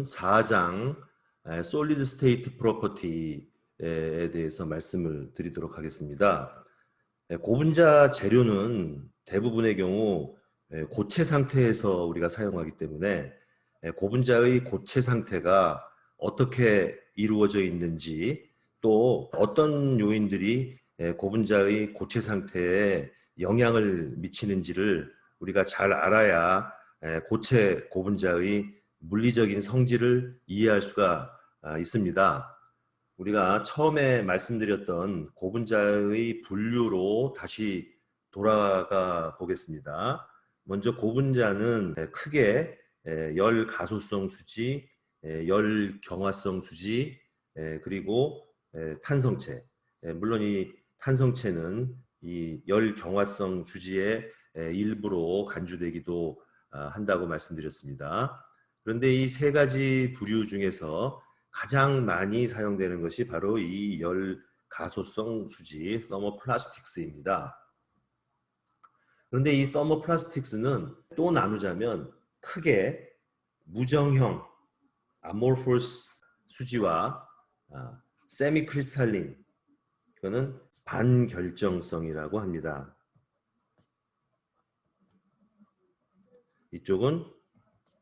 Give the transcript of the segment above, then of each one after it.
4장 솔리드 스테이트 프로퍼티에 대해서 말씀을 드리도록 하겠습니다. 고분자 재료는 대부분의 경우 고체 상태에서 우리가 사용하기 때문에 고분자의 고체 상태가 어떻게 이루어져 있는지, 또 어떤 요인들이 고분자의 고체 상태에 영향을 미치는지를 우리가 잘 알아야 고체 고분자의 물리적인 성질을 이해할 수가 있습니다. 우리가 처음에 말씀드렸던 고분자의 분류로 다시 돌아가 보겠습니다. 먼저 고분자는 크게 열 가소성 수지, 열 경화성 수지, 그리고 탄성체. 물론 이 탄성체는 이 열 경화성 수지의 일부로 간주되기도 한다고 말씀드렸습니다. 그런데 이 세 가지 부류 중에서 가장 많이 사용되는 것이 바로 이 열 가소성 수지 서머플라스틱스입니다. 그런데 이 서머플라스틱스는 또 나누자면 크게 무정형 아모르포스 수지와 세미크리스탈린, 이거는 반결정성이라고 합니다. 이쪽은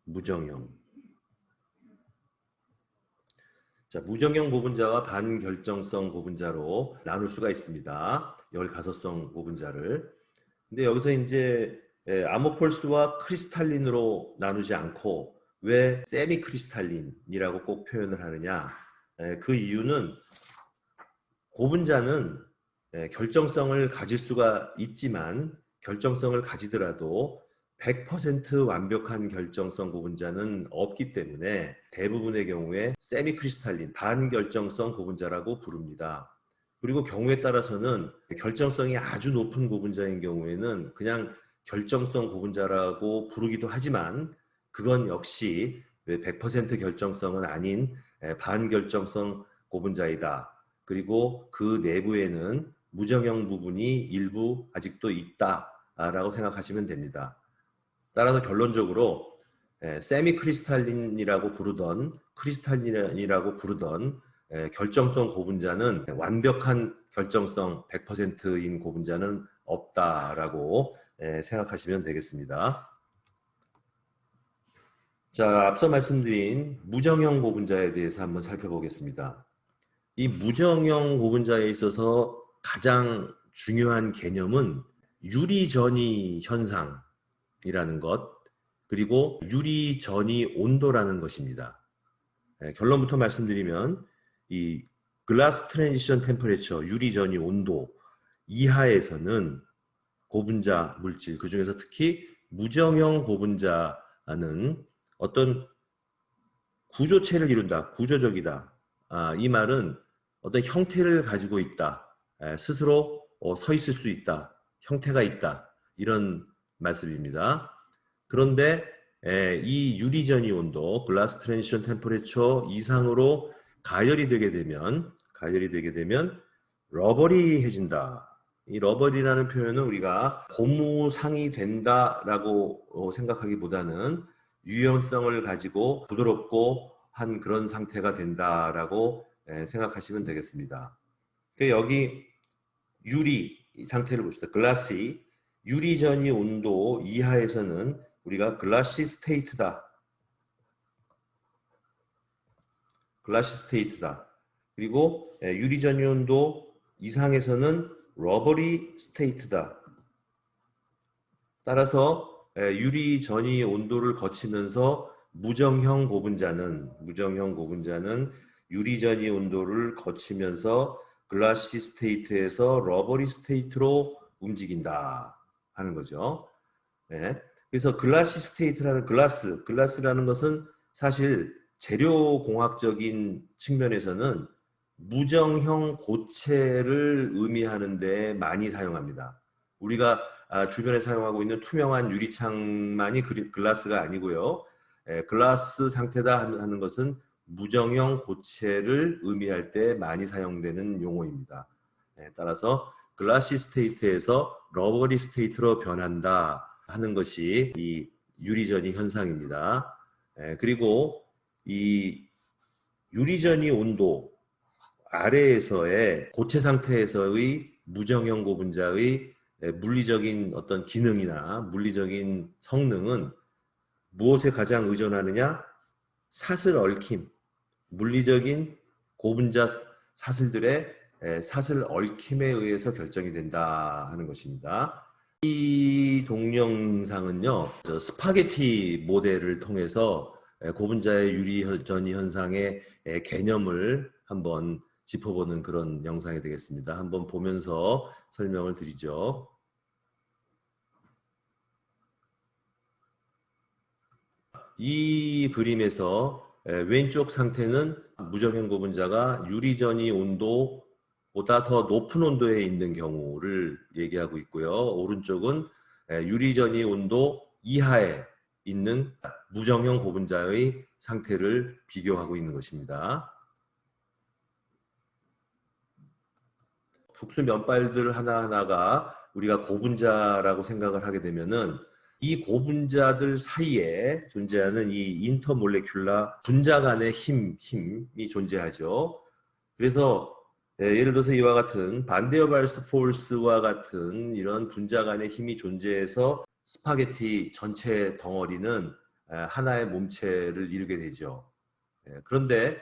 무정형. 자, 무정형 고분자와 반결정성 고분자로 나눌 수가 있습니다. 열 가소성 고분자를. 근데 여기서 이제 아모폴스와 크리스탈린으로 나누지 않고 왜 세미 크리스탈린이라고 꼭 표현을 하느냐? 그 이유는 고분자는 결정성을 가질 수가 있지만, 결정성을 가지더라도 100% 완벽한 결정성 고분자는 없기 때문에 대부분의 경우에 세미 크리스탈린, 반결정성 고분자라고 부릅니다. 그리고 경우에 따라서는 결정성이 아주 높은 고분자인 경우에는 그냥 결정성 고분자라고 부르기도 하지만, 그건 역시 100% 결정성은 아닌 반결정성 고분자이다. 그리고 그 내부에는 무정형 부분이 일부 아직도 있다라고 생각하시면 됩니다. 따라서 결론적으로 세미 크리스탈린이라고 부르던, 크리스탈린이라고 부르던 결정성 고분자는 완벽한 결정성 100%인 고분자는 없다라고 생각하시면 되겠습니다. 자, 앞서 말씀드린 무정형 고분자에 대해서 한번 살펴보겠습니다. 이 무정형 고분자에 있어서 가장 중요한 개념은 유리전이 현상이라는 것, 그리고 유리전이 온도라는 것입니다. 결론부터 말씀드리면 이 글라스 트랜지션 템퍼레처, 유리전이 온도 이하에서는 고분자 물질, 그 중에서 특히 무정형 고분자는 어떤 구조체를 이룬다, 구조적이다. 이 말은 어떤 형태를 가지고 있다, 스스로 서 있을 수 있다, 형태가 있다, 이런 말씀입니다. 그런데 이 유리전이 온도, 글라스 트랜지션 템퍼레처 이상으로 가열이 되게 되면 러버리해진다. 이 러버리라는 표현은 우리가 고무상이 된다라고 생각하기보다는 유연성을 가지고 부드럽고 한 그런 상태가 된다라고 생각하시면 되겠습니다. 여기 유리 상태를 봅시다. 글라시, 유리전이 온도 이하에서는 우리가 글라시 스테이트다. 글라시 스테이트다. 그리고 유리전이 온도 이상에서는 러버리 스테이트다. 따라서 유리전이 온도를 거치면서 무정형 고분자는 유리전이 온도를 거치면서 글라시 스테이트에서 러버리 스테이트로 움직인다 하는 거죠. 그래서 글라시 스테이트라는 글라스라는 것은 사실 재료공학적인 측면에서는 무정형 고체를 의미하는 데 많이 사용합니다. 우리가 주변에 사용하고 있는 투명한 유리창만이 글라스가 아니고요. 글라스 상태다 하는 것은 무정형 고체를 의미할 때 많이 사용되는 용어입니다. 따라서 글라시 스테이트에서 러버리 스테이트로 변한다 하는 것이 이 유리전이 현상입니다. 그리고 이 유리전이 온도 아래에서의 고체 상태에서의 무정형 고분자의 물리적인 어떤 기능이나 물리적인 성능은 무엇에 가장 의존하느냐? 사슬 얽힘, 물리적인 고분자 사슬들의 사슬 얽힘에 의해서 결정이 된다 하는 것입니다. 이 동영상은요, 스파게티 모델을 통해서 고분자의 유리전이 현상의 개념을 한번 짚어보는 그런 영상이 되겠습니다. 한번 보면서 설명을 드리죠. 이 그림에서 왼쪽 상태는 무정형 고분자가 유리전이 온도보다 더 높은 온도에 있는 경우를 얘기하고 있고요. 오른쪽은 유리전이 온도 이하에 있는 무정형 고분자의 상태를 비교하고 있는 것입니다. 국수 면발들 하나하나가 우리가 고분자라고 생각을 하게 되면은 이 고분자들 사이에 존재하는 이 인터몰레큘라 분자 간의 힘이 존재하죠. 그래서 예를 들어서 이와 같은 반데어발스 포스와 같은 이런 분자 간의 힘이 존재해서 스파게티 전체 덩어리는 하나의 몸체를 이루게 되죠. 그런데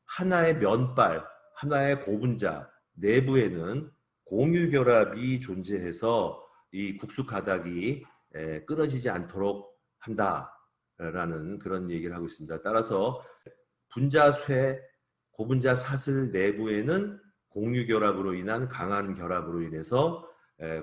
하나의 면발, 하나의 고분자 내부에는 공유결합이 존재해서 이 국수 가닥이 끊어지지 않도록 한다라는 그런 얘기를 하고 있습니다. 따라서 분자쇠, 고분자 사슬 내부에는 공유결합으로 인한 강한 결합으로 인해서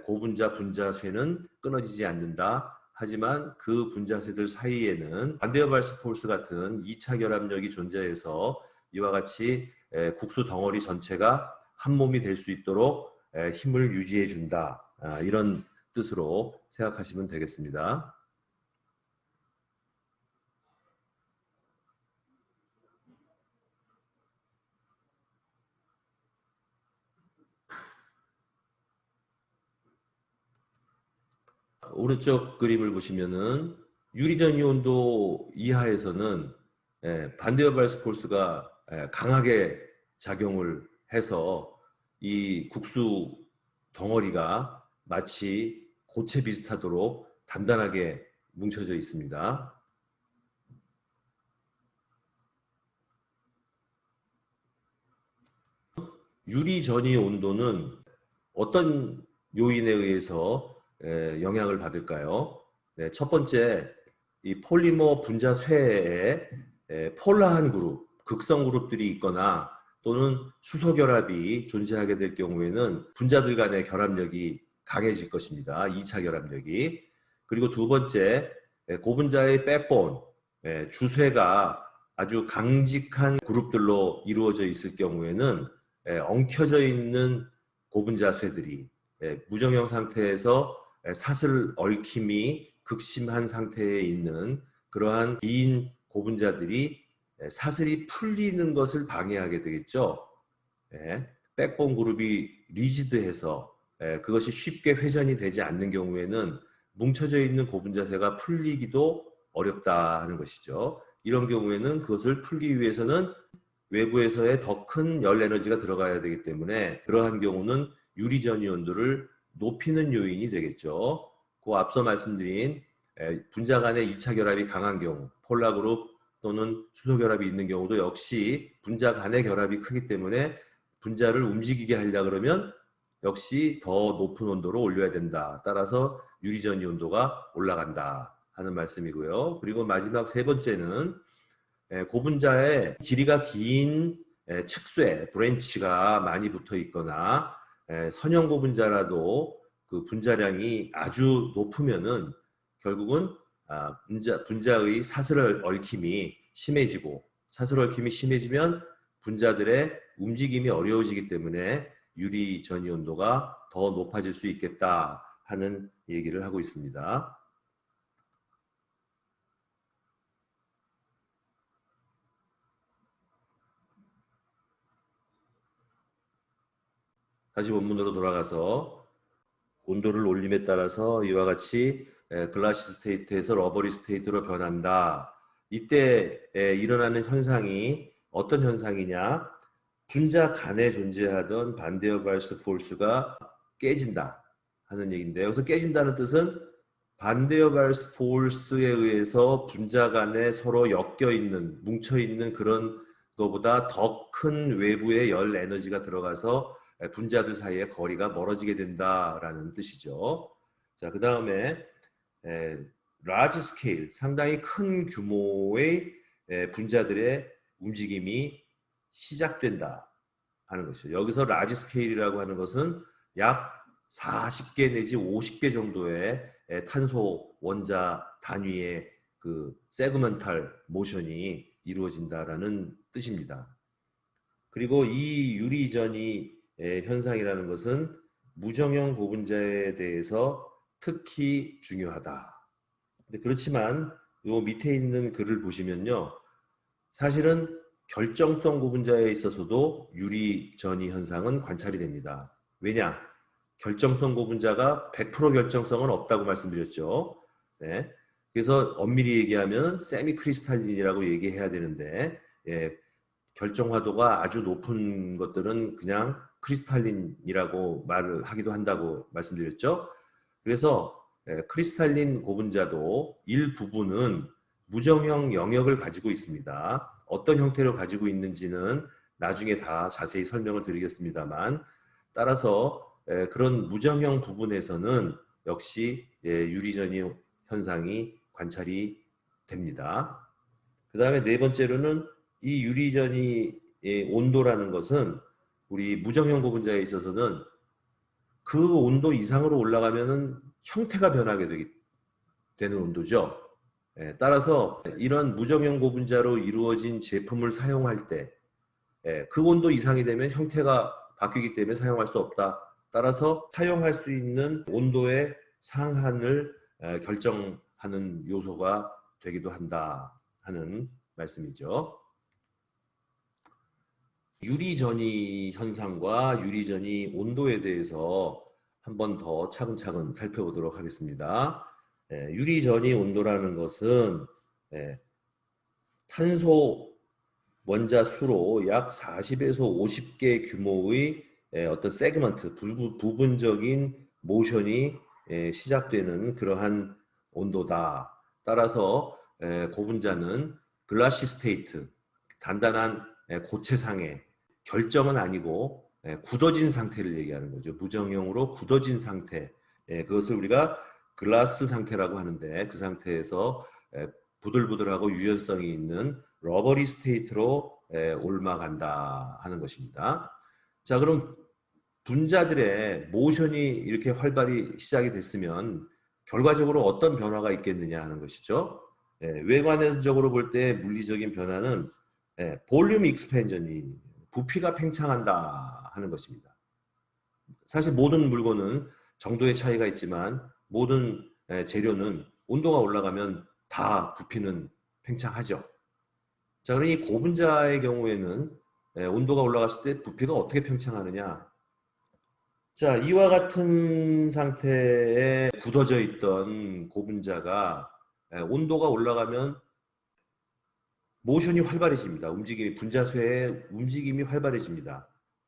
고분자 분자쇠는 끊어지지 않는다. 하지만 그 분자쇠들 사이에는 반데어발스 포스 같은 2차 결합력이 존재해서 이와 같이 국수 덩어리 전체가 한 몸이 될 수 있도록 힘을 유지해 준다. 이런 뜻으로 생각하시면 되겠습니다. 오른쪽 그림을 보시면은 유리전 이온도 이하에서는 반데어발스 포스가 강하게 작용을 해서 이 국수 덩어리가 마치 고체 비슷하도록 단단하게 뭉쳐져 있습니다. 유리전이 온도는 어떤 요인에 의해서 영향을 받을까요? 네, 첫 번째, 이 폴리머 분자쇠에 폴라한 그룹, 극성 그룹들이 있거나 또는 수소 결합이 존재하게 될 경우에는 분자들 간의 결합력이 강해질 것입니다. 2차 결합력이. 그리고 두 번째, 고분자의 백본, 주쇠가 아주 강직한 그룹들로 이루어져 있을 경우에는 엉켜져 있는 고분자쇠들이 무정형 상태에서 사슬 얽힘이 극심한 상태에 있는 그러한 긴 고분자들이 사슬이 풀리는 것을 방해하게 되겠죠. 백본 그룹이 리지드해서 그것이 쉽게 회전이 되지 않는 경우에는 뭉쳐져 있는 고분자쇠가 풀리기도 어렵다는 것이죠. 이런 경우에는 그것을 풀기 위해서는 외부에서의 더 큰 열 에너지가 들어가야 되기 때문에 그러한 경우는 유리전이 온도를 높이는 요인이 되겠죠. 그 앞서 말씀드린 분자 간의 2차 결합이 강한 경우, 폴라 그룹 또는 수소 결합이 있는 경우도 역시 분자 간의 결합이 크기 때문에 분자를 움직이게 하려 그러면 역시 더 높은 온도로 올려야 된다. 따라서 유리전이 온도가 올라간다 하는 말씀이고요. 그리고 마지막 세 번째는 고분자의 길이가 긴 측쇠, 브랜치가 많이 붙어 있거나 선형 고분자라도 그 분자량이 아주 높으면은 결국은 분자의 사슬 얽힘이 심해지고 사슬 얽힘이 심해지면 분자들의 움직임이 어려워지기 때문에 유리 전이 온도가 더 높아질 수 있겠다 하는 얘기를 하고 있습니다. 다시 원문으로 돌아가서 온도를 올림에 따라서 이와 같이 글라시 스테이트에서 러버리 스테이트로 변한다. 이때 일어나는 현상이 어떤 현상이냐? 분자 간에 존재하던 반데어발스 폴스가 깨진다 하는 얘기인데, 여기서 깨진다는 뜻은 반데어발스 폴스에 의해서 분자 간에 서로 엮여 있는, 뭉쳐 있는 그런 것보다 더 큰 외부의 열 에너지가 들어가서 분자들 사이의 거리가 멀어지게 된다라는 뜻이죠. 자, 그 다음에 large scale, 상당히 큰 규모의 분자들의 움직임이 시작된다 하는 것이죠. 여기서 large scale이라고 하는 것은 약 40개 내지 50개 정도의 탄소 원자 단위의 그 세그먼탈 모션이 이루어진다라는 뜻입니다. 그리고 이 유리전이 현상이라는 것은 무정형 고분자에 대해서 특히 중요하다. 그렇지만 요 밑에 있는 글을 보시면요, 사실은 결정성 고분자에 있어서도 유리전이 현상은 관찰이 됩니다. 왜냐? 결정성 고분자가 100% 결정성은 없다고 말씀드렸죠. 네. 그래서 엄밀히 얘기하면 세미 크리스탈린이라고 얘기해야 되는데, 결정화도가 아주 높은 것들은 그냥 크리스탈린이라고 말을 하기도 한다고 말씀드렸죠. 그래서 크리스탈린 고분자도 일부분은 무정형 영역을 가지고 있습니다. 어떤 형태로 가지고 있는지는 나중에 다 자세히 설명을 드리겠습니다만, 따라서 그런 무정형 부분에서는 역시 유리전이 현상이 관찰이 됩니다. 그 다음에 네 번째로는 이 유리전이 온도라는 것은 우리 무정형 고분자에 있어서는 그 온도 이상으로 올라가면은 형태가 변하게 되는 온도죠. 따라서 이런 무정형 고분자로 이루어진 제품을 사용할 때 그 온도 이상이 되면 형태가 바뀌기 때문에 사용할 수 없다. 따라서 사용할 수 있는 온도의 상한을 결정하는 요소가 되기도 한다 하는 말씀이죠. 유리전이 현상과 유리전이 온도에 대해서 한 번 더 차근차근 살펴보도록 하겠습니다. 유리전이 온도라는 것은 탄소 원자 수로 약 40에서 50개 규모의 어떤 세그먼트, 부분적인 모션이 시작되는 그러한 온도다. 따라서 고분자는 글라시 스테이트, 단단한 고체 상태, 결정은 아니고 굳어진 상태를 얘기하는 거죠. 무정형으로 굳어진 상태, 그것을 우리가 글라스 상태라고 하는데, 그 상태에서 부들부들하고 유연성이 있는 러버리 스테이트로 옮아간다 하는 것입니다. 자, 그럼 분자들의 모션이 이렇게 활발히 시작이 됐으면 결과적으로 어떤 변화가 있겠느냐 하는 것이죠. 외관적으로 볼 때 물리적인 변화는 볼륨 익스펜전이, 부피가 팽창한다 하는 것입니다. 사실 모든 물건은 정도의 차이가 있지만 모든 재료는 온도가 올라가면 다 부피는 팽창하죠. 자, 그러니 고분자의 경우에는 온도가 올라갔을 때 부피가 어떻게 팽창하느냐? 자, 이와 같은 상태에 굳어져 있던 고분자가 온도가 올라가면 모션이 활발해집니다. 움직임이, 분자쇄의 움직임이 활발해집니다.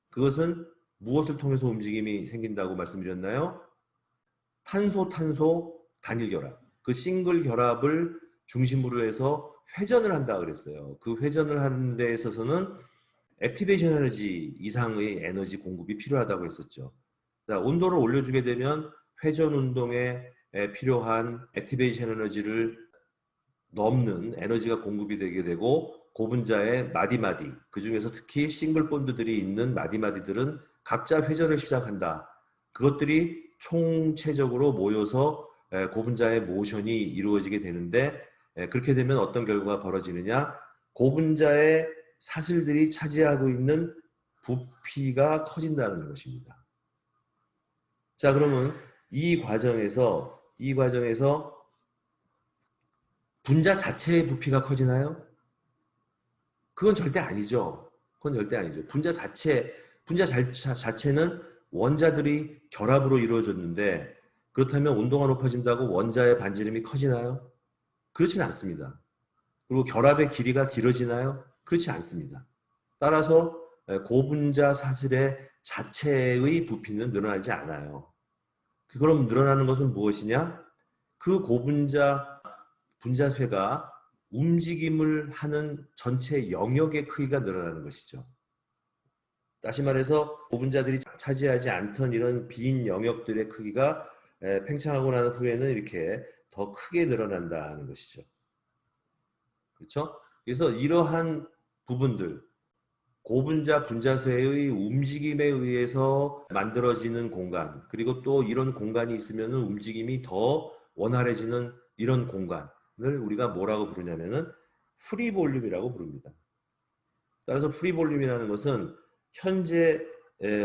그것은 무엇을 통해서 움직임이 생긴다고 말씀드렸나요? 탄소 단일 결합. 그 싱글 결합을 중심으로 해서 회전을 한다 그랬어요. 그 회전을 하는 데 있어서는 액티베이션 에너지 이상의 에너지 공급이 필요하다고 했었죠. 자, 온도를 올려주게 되면 회전 운동에 필요한 액티베이션 에너지를 넘는 에너지가 공급이 되게 되고, 고분자의 마디마디, 그 중에서 특히 싱글 본드들이 있는 마디마디들은 각자 회전을 시작한다. 그것들이 총체적으로 모여서 고분자의 모션이 이루어지게 되는데, 그렇게 되면 어떤 결과가 벌어지느냐? 고분자의 사슬들이 차지하고 있는 부피가 커진다는 것입니다. 자, 그러면 이 과정에서 분자 자체의 부피가 커지나요? 그건 절대 아니죠. 분자 자체는 원자들이 결합으로 이루어졌는데, 그렇다면 온도가 높아진다고 원자의 반지름이 커지나요? 그렇진 않습니다. 그리고 결합의 길이가 길어지나요? 그렇지 않습니다. 따라서 고분자 사슬의 자체의 부피는 늘어나지 않아요. 그럼 늘어나는 것은 무엇이냐? 그 고분자 분자쇠가 움직임을 하는 전체 영역의 크기가 늘어나는 것이죠. 다시 말해서 고분자들이 차지하지 않던 이런 빈 영역들의 크기가 팽창하고 난 후에는 이렇게 더 크게 늘어난다는 것이죠. 그렇죠? 그래서 이러한 부분들, 고분자 분자쇠의 움직임에 의해서 만들어지는 공간, 그리고 또 이런 공간이 있으면 움직임이 더 원활해지는 이런 공간을 우리가 뭐라고 부르냐면은 프리 볼륨이라고 부릅니다. 따라서 프리 볼륨이라는 것은 현재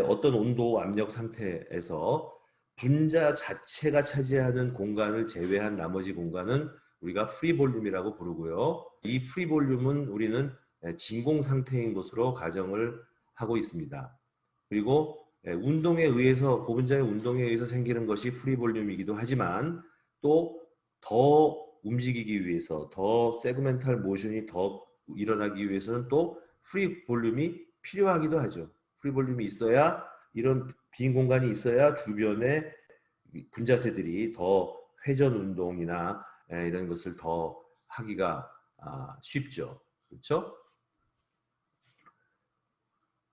어떤 온도 압력 상태에서 분자 자체가 차지하는 공간을 제외한 나머지 공간은 우리가 프리 볼륨이라고 부르고요. 이 프리 볼륨은 우리는 진공 상태인 것으로 가정을 하고 있습니다. 그리고 운동에 의해서 고분자의 운동에 의해서 생기는 것이 프리 볼륨이기도 하지만 또 더 움직이기 위해서 더 세그멘탈 모션이 더 일어나기 위해서는 또 프리 볼륨이 필요하기도 하죠. 프리 볼륨이 있어야 이런 빈 공간이 있어야 주변에 분자체들이 더 회전 운동이나 이런 것을 더 하기가 쉽죠. 그렇죠?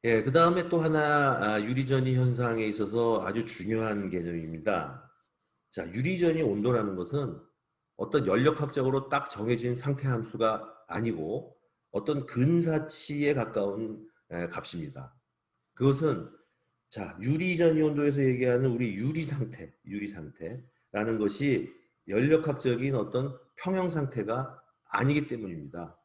예, 그 다음에 또 하나 유리전이 현상에 있어서 아주 중요한 개념입니다. 자, 유리전이 온도라는 것은 어떤 연력학적으로 딱 정해진 상태 함수가 아니고 어떤 근사치에 가까운 값입니다. 그것은 자, 유리전이 온도에서 얘기하는 우리 유리 상태라는 것이 연력학적인 어떤 평형 상태가 아니기 때문입니다.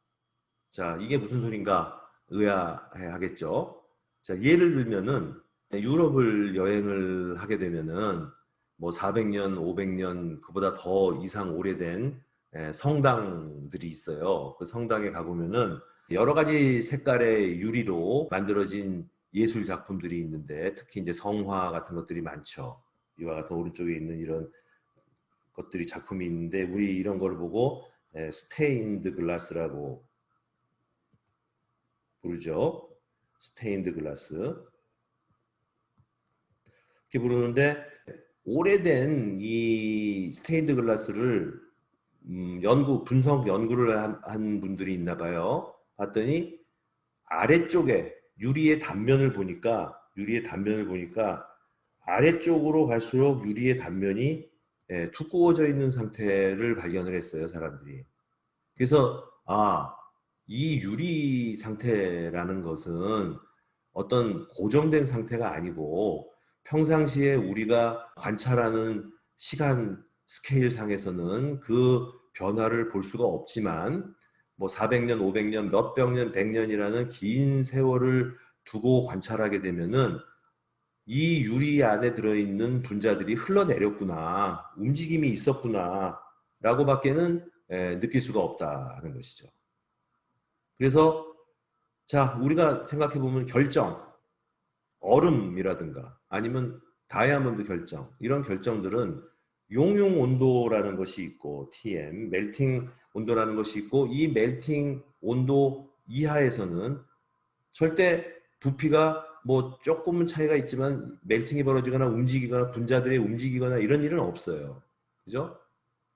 자, 이게 무슨 소린가 의아해 하겠죠. 자, 예를 들면은 유럽을 여행을 하게 되면은 뭐 400년, 500년 그보다 더 이상 오래된 성당들이 있어요. 그 성당에 가보면은 여러 가지 색깔의 유리로 만들어진 예술 작품들이 있는데 특히 이제 성화 같은 것들이 많죠. 이와 같은 오른쪽에 있는 이런 것들이 작품이 있는데 우리 이런 걸 보고 스테인드 글라스라고 부르죠. 스테인드 글라스 이렇게 부르는데 오래된 이 스테인드 글라스를 분석 연구를 한 분들이 있나 봐요. 봤더니 아래쪽에 유리의 단면을 보니까 아래쪽으로 갈수록 유리의 단면이 두꺼워져 있는 상태를 발견을 했어요, 사람들이. 그래서 이 유리 상태라는 것은 어떤 고정된 상태가 아니고 평상시에 우리가 관찰하는 시간 스케일 상에서는 그 변화를 볼 수가 없지만 뭐 400년, 500년, 몇백 년, 100년이라는 긴 세월을 두고 관찰하게 되면은 이 유리 안에 들어있는 분자들이 흘러내렸구나, 움직임이 있었구나 라고밖에는 느낄 수가 없다는 것이죠. 그래서 자, 우리가 생각해 보면 얼음이라든가 아니면 다이아몬드 결정, 이런 결정들은 용융 온도라는 것이 있고 TM, 멜팅 온도라는 것이 있고 이 멜팅 온도 이하에서는 절대 부피가 뭐 조금은 차이가 있지만 멜팅이 벌어지거나 움직이거나 분자들이 움직이거나 이런 일은 없어요. 그죠?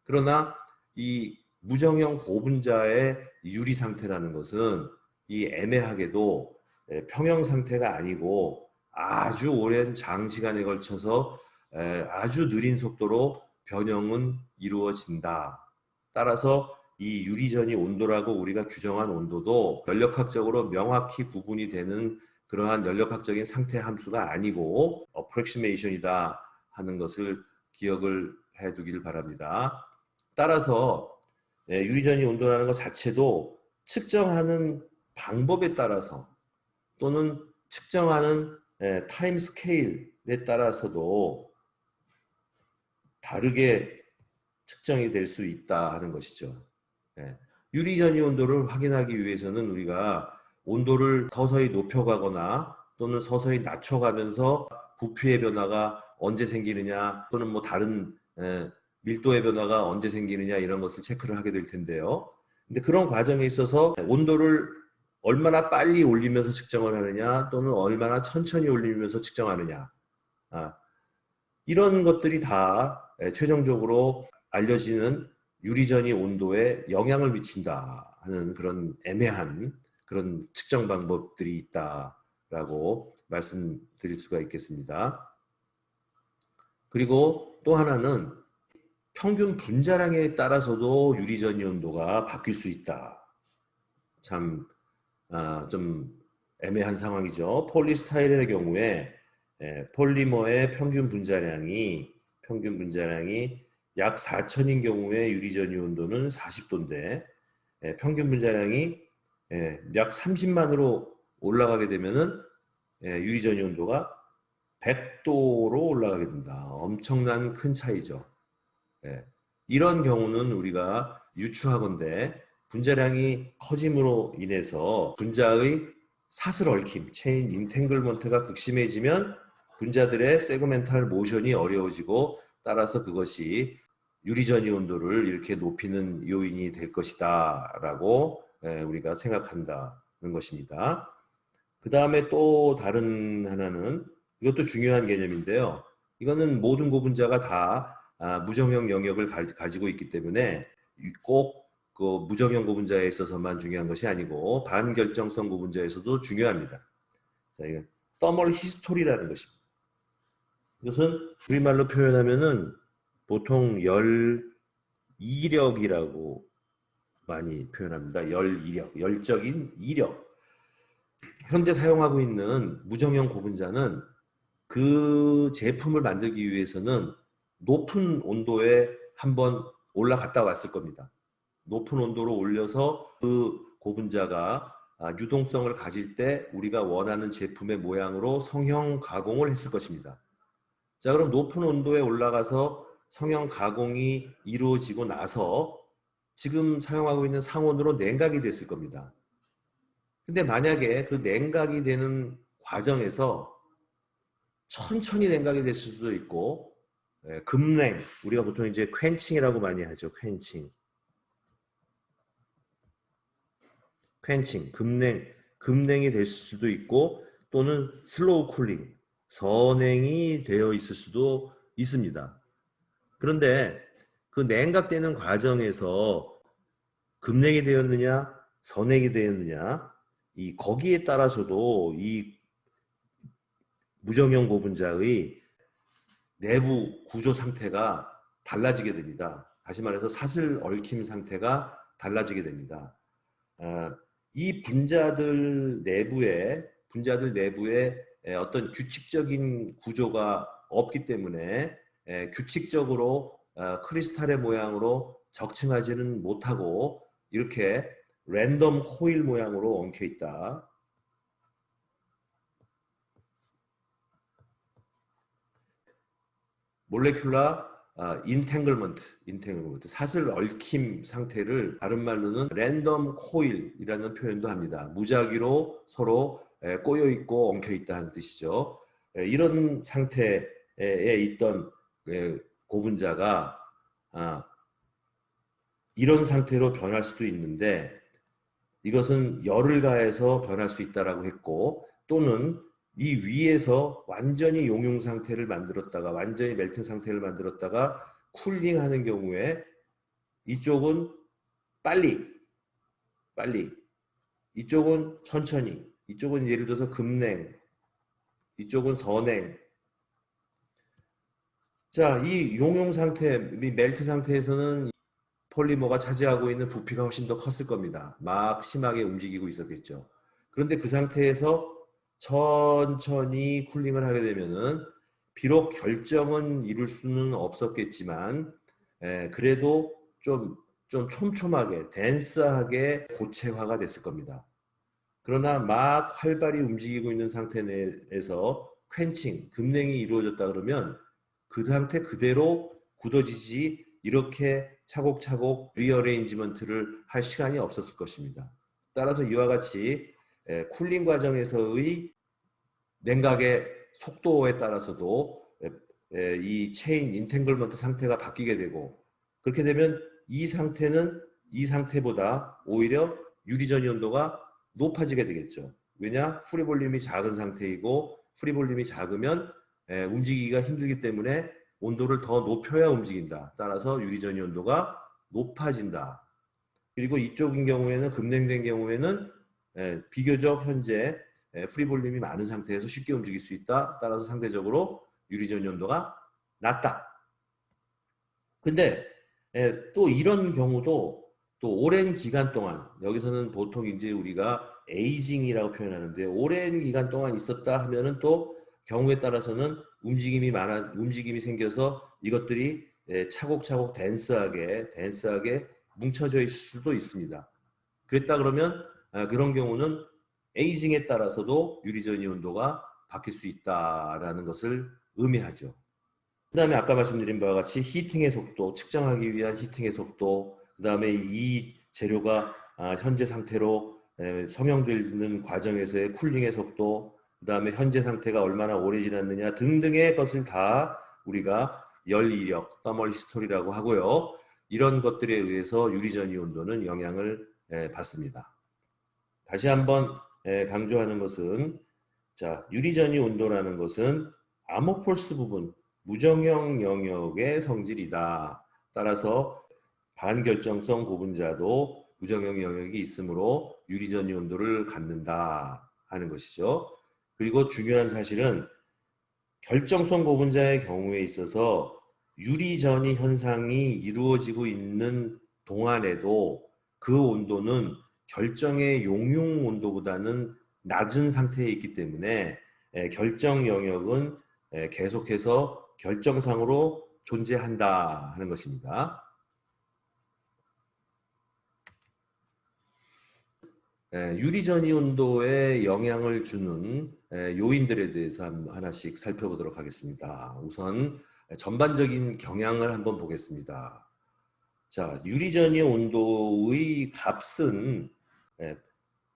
그러나 이 무정형 고분자의 유리 상태라는 것은 이 애매하게도 평형 상태가 아니고 아주 오랜 장시간에 걸쳐서 아주 느린 속도로 변형은 이루어진다. 따라서 이 유리전이 온도라고 우리가 규정한 온도도 연력학적으로 명확히 구분이 되는 그러한 연력학적인 상태 함수가 아니고 어프렉시메이션이다 하는 것을 기억을 해두길 바랍니다. 따라서 유리전이 온도라는 것 자체도 측정하는 방법에 따라서 또는 측정하는 타임 스케일에 따라서도 다르게 측정이 될 수 있다 하는 것이죠. 유리전이 온도를 확인하기 위해서는 우리가 온도를 서서히 높여가거나 또는 서서히 낮춰가면서 부피의 변화가 언제 생기느냐 또는 뭐 다른 밀도의 변화가 언제 생기느냐 이런 것을 체크를 하게 될 텐데요. 근데 그런 과정에 있어서 온도를 얼마나 빨리 올리면서 측정을 하느냐 또는 얼마나 천천히 올리면서 측정하느냐, 아, 이런 것들이 다 최종적으로 알려지는 유리전이 온도에 영향을 미친다 하는 그런 애매한 그런 측정 방법들이 있다라고 말씀드릴 수가 있겠습니다. 그리고 또 하나는 평균 분자량에 따라서도 유리전이 온도가 바뀔 수 있다. 참, 좀 애매한 상황이죠. 폴리스타이렌의 경우에 폴리머의 평균 분자량이 약 4천인 경우에 유리전이 온도는 40도인데 평균 분자량이 약 30만으로 올라가게 되면은 유리전이 온도가 100도로 올라가게 된다. 엄청난 큰 차이죠. 예. 이런 경우는 우리가 유추하건대 분자량이 커짐으로 인해서 분자의 사슬 얽힘, 체인 인탱글먼트가 극심해지면 분자들의 세그멘탈 모션이 어려워지고 따라서 그것이 유리전이 온도를 이렇게 높이는 요인이 될 것이다 라고 우리가 생각한다는 것입니다. 그 다음에 또 다른 하나는 이것도 중요한 개념인데요. 이거는 모든 고분자가 다 무정형 영역을 가지고 있기 때문에 꼭 그 무정형 고분자에 있어서만 중요한 것이 아니고 반결정성 고분자에서도 중요합니다. 자, 이건 thermal history라는 것입니다. 이것은 우리말로 표현하면은 보통 열이력이라고 많이 표현합니다. 열이력, 열적인 이력. 현재 사용하고 있는 무정형 고분자는 그 제품을 만들기 위해서는 높은 온도에 한번 올라갔다 왔을 겁니다. 높은 온도로 올려서 그 고분자가 유동성을 가질 때 우리가 원하는 제품의 모양으로 성형 가공을 했을 것입니다. 자, 그럼 높은 온도에 올라가서 성형 가공이 이루어지고 나서 지금 사용하고 있는 상온으로 냉각이 됐을 겁니다. 근데 만약에 그 냉각이 되는 과정에서 천천히 냉각이 됐을 수도 있고 급냉, 우리가 보통 이제 퀸칭이라고 많이 하죠. 퀸칭, 급냉이 될 수도 있고 또는 슬로우 쿨링, 선냉이 되어 있을 수도 있습니다. 그런데 그 냉각되는 과정에서 급냉이 되었느냐, 선냉이 되었느냐, 거기에 따라서도 이 무정형 고분자의 내부 구조 상태가 달라지게 됩니다. 다시 말해서 사슬 얽힘 상태가 달라지게 됩니다. 이 분자들 내부에 어떤 규칙적인 구조가 없기 때문에 규칙적으로 크리스탈의 모양으로 적층하지는 못하고 이렇게 랜덤 코일 모양으로 엉켜 있다. 몰레큘라 인탱글먼트, 사슬 얽힘 상태를 다른 말로는 랜덤 코일이라는 표현도 합니다. 무작위로 서로 꼬여 있고 엉켜 있다 하는 뜻이죠. 이런 상태에 있던 고분자가 이런 상태로 변할 수도 있는데 이것은 열을 가해서 변할 수 있다라고 했고 또는 이 위에서 완전히 용융 상태를 만들었다가 완전히 멜팅 상태를 만들었다가 쿨링하는 경우에 이쪽은 빨리 이쪽은 천천히 이쪽은 예를 들어서 급냉 이쪽은 선냉. 자, 이 용융 상태, 이 멜트 상태에서는 폴리머가 차지하고 있는 부피가 훨씬 더 컸을 겁니다. 막 심하게 움직이고 있었겠죠. 그런데 그 상태에서 천천히 쿨링을 하게 되면은 비록 결정은 이룰 수는 없었겠지만 그래도 좀 촘촘하게 댄스하게 고체화가 됐을 겁니다. 그러나 막 활발히 움직이고 있는 상태 내에서 퀸칭, 급냉이 이루어졌다 그러면 그 상태 그대로 굳어지지 이렇게 차곡차곡 리어레인지먼트를 할 시간이 없었을 것입니다. 따라서 이와 같이 쿨링 과정에서의 냉각의 속도에 따라서도 이 체인 인탱글먼트 상태가 바뀌게 되고 그렇게 되면 이 상태는 이 상태보다 오히려 유리전이 온도가 높아지게 되겠죠. 왜냐? 프리볼륨이 작은 상태이고 프리볼륨이 작으면 움직이기가 힘들기 때문에 온도를 더 높여야 움직인다. 따라서 유리전이 온도가 높아진다. 그리고 이쪽인 경우에는 급냉된 경우에는 비교적 현재 프리볼륨이 많은 상태에서 쉽게 움직일 수 있다. 따라서 상대적으로 유리전이 온도가 낮다. 근데 또 이런 경우도 또 오랜 기간 동안, 여기서는 보통 이제 우리가 에이징이라고 표현하는데, 오랜 기간 동안 있었다 하면은 또 경우에 따라서는 움직임이 생겨서 이것들이 차곡차곡 덴스하게 뭉쳐져 있을 수도 있습니다. 그랬다 그러면 그런 경우는 에이징에 따라서도 유리전이 온도가 바뀔 수 있다라는 것을 의미하죠. 그 다음에 아까 말씀드린 바와 같이 히팅의 속도, 측정하기 위한 히팅의 속도, 그 다음에 이 재료가 현재 상태로 성형되는 과정에서의 쿨링의 속도, 그 다음에 현재 상태가 얼마나 오래 지났느냐 등등의 것을 다 우리가 열 이력, 터멀 히스토리라고 하고요. 이런 것들에 의해서 유리전이 온도는 영향을 받습니다. 다시 한번 강조하는 것은, 자, 유리전이 온도라는 것은 아모폴스 부분, 무정형 영역의 성질이다. 따라서 반결정성 고분자도 무정형 영역이 있으므로 유리전이 온도를 갖는다 하는 것이죠. 그리고 중요한 사실은 결정성 고분자의 경우에 있어서 유리전이 현상이 이루어지고 있는 동안에도 그 온도는 결정의 용융 온도보다는 낮은 상태에 있기 때문에 결정 영역은 계속해서 결정상으로 존재한다 하는 것입니다. 유리전이 온도에 영향을 주는 요인들에 대해서 하나씩 살펴보도록 하겠습니다. 우선 전반적인 경향을 한번 보겠습니다. 자, 유리전이 온도의 값은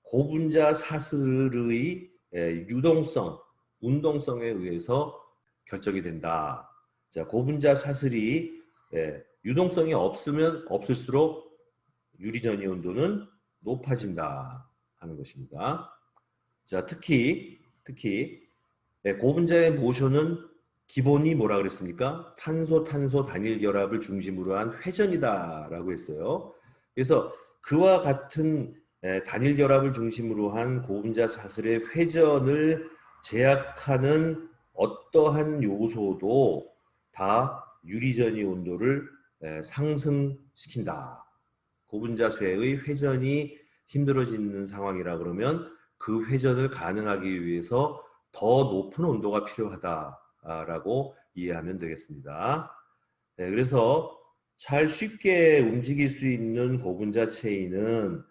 고분자 사슬의 유동성, 운동성에 의해서 결정이 된다. 자, 고분자 사슬이 유동성이 없으면 없을수록 유리전이 온도는 높아진다 하는 것입니다. 자, 특히 고분자의 모션은 기본이 뭐라 그랬습니까? 탄소 단일 결합을 중심으로 한 회전이다라고 했어요. 그래서 그와 같은 단일 결합을 중심으로 한 고분자 사슬의 회전을 제약하는 어떠한 요소도 다 유리전이 온도를 상승시킨다. 고분자 쇠의 회전이 힘들어지는 상황이라 그러면 그 회전을 가능하기 위해서 더 높은 온도가 필요하다라고 이해하면 되겠습니다. 그래서 잘 쉽게 움직일 수 있는 고분자 체인은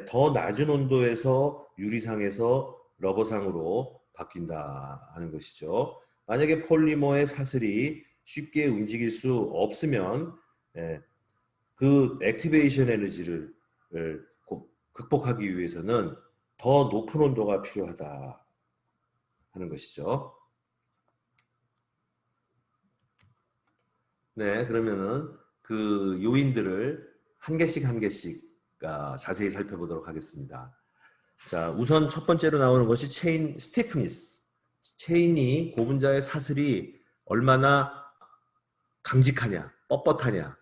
더 낮은 온도에서 유리상에서 러버상으로 바뀐다 하는 것이죠. 만약에 폴리머의 사슬이 쉽게 움직일 수 없으면 그 액티베이션 에너지를 극복하기 위해서는 더 높은 온도가 필요하다 하는 것이죠. 네, 그러면은 그 요인들을 한 개씩 자세히 살펴보도록 하겠습니다. 자, 우선 첫 번째로 나오는 것이 체인 스티프니스. 체인이 고분자의 사슬이 얼마나 강직하냐, 뻣뻣하냐,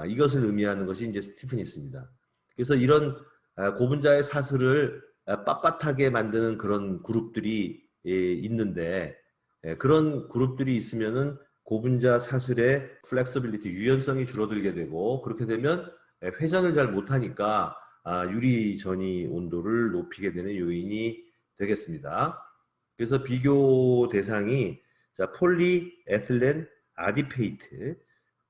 이것을 의미하는 것이 이제 스티프니스입니다. 그래서 이런 고분자의 사슬을 빳빳하게 만드는 그런 그룹들이 있는데, 그런 그룹들이 있으면은 고분자 사슬의 플렉서빌리티, 유연성이 줄어들게 되고, 그렇게 되면 회전을 잘 못하니까 유리 전이 온도를 높이게 되는 요인이 되겠습니다. 그래서 비교 대상이, 자, 폴리에틸렌 아디페이트,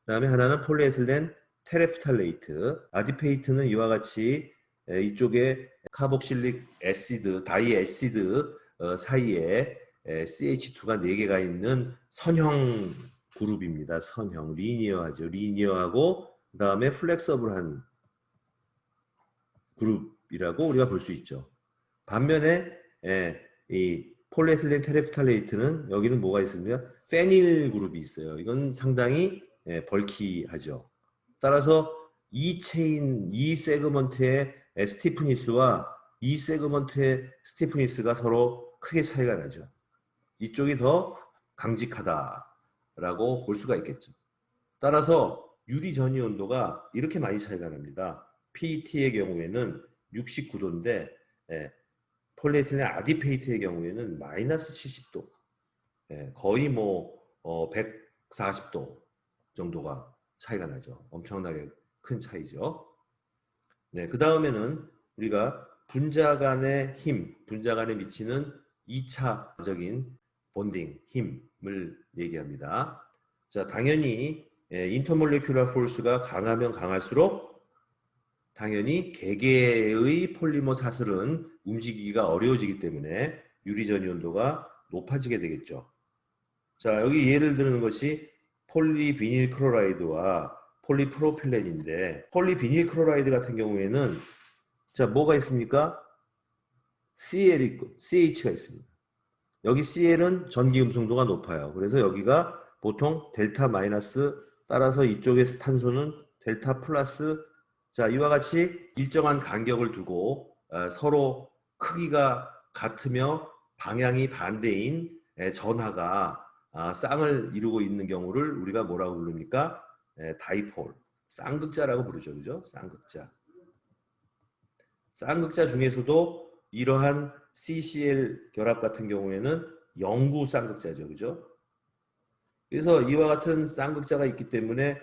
그다음에 하나는 폴리에틸렌 테레프탈레이트. 아디페이트는 이와 같이 이쪽에 카복실릭 애시드, 다이 애시드 사이에 CH2가 4개가 있는 선형 그룹입니다. 선형, 리니어하죠. 리니어하고 그다음에 플렉서블한 그룹이라고 우리가 볼 수 있죠. 반면에 이 폴리에틸렌 테레프탈레이트는 여기는 뭐가 있습니까? 페닐 그룹이 있어요. 이건 상당히 벌키하죠. 따라서 이 체인, 이 세그먼트의 스티프니스와 이 세그먼트의 스티프니스가 서로 크게 차이가 나죠. 이쪽이 더 강직하다라고 볼 수가 있겠죠. 따라서 유리 전이 온도가 이렇게 많이 차이가 납니다. PET의 경우에는 69도인데 폴리에틸렌 아디페이트의 경우에는 마이너스 70도, 거의 뭐 140도 정도가 차이가 나죠. 엄청나게 큰 차이죠. 네, 그 다음에는 우리가 분자 간의 힘, 분자 간에 미치는 2차적인 본딩, 힘을 얘기합니다. 자, 당연히 인터몰레큘러 포스가 강하면 강할수록 당연히 개개의 폴리머 사슬은 움직이기가 어려워지기 때문에 유리전이 온도가 높아지게 되겠죠. 자, 여기 예를 드는 것이 폴리비닐 클로라이드와 폴리프로필렌인데, 폴리비닐 클로라이드 같은 경우에는 자, 뭐가 있습니까? CL이 있고 CH가 있습니다. 여기 CL은 전기 음성도가 높아요. 그래서 여기가 보통 델타 마이너스, 따라서 이쪽의 탄소는 델타 플러스. 자, 이와 같이 일정한 간격을 두고 서로 크기가 같으며 방향이 반대인 전하가 쌍을 이루고 있는 경우를 우리가 뭐라고 부릅니까? 다이폴, 쌍극자라고 부르죠. 그죠? 쌍극자. 쌍극자 중에서도 이러한 CCl 결합 같은 경우에는 영구 쌍극자죠. 그죠? 그래서 이와 같은 쌍극자가 있기 때문에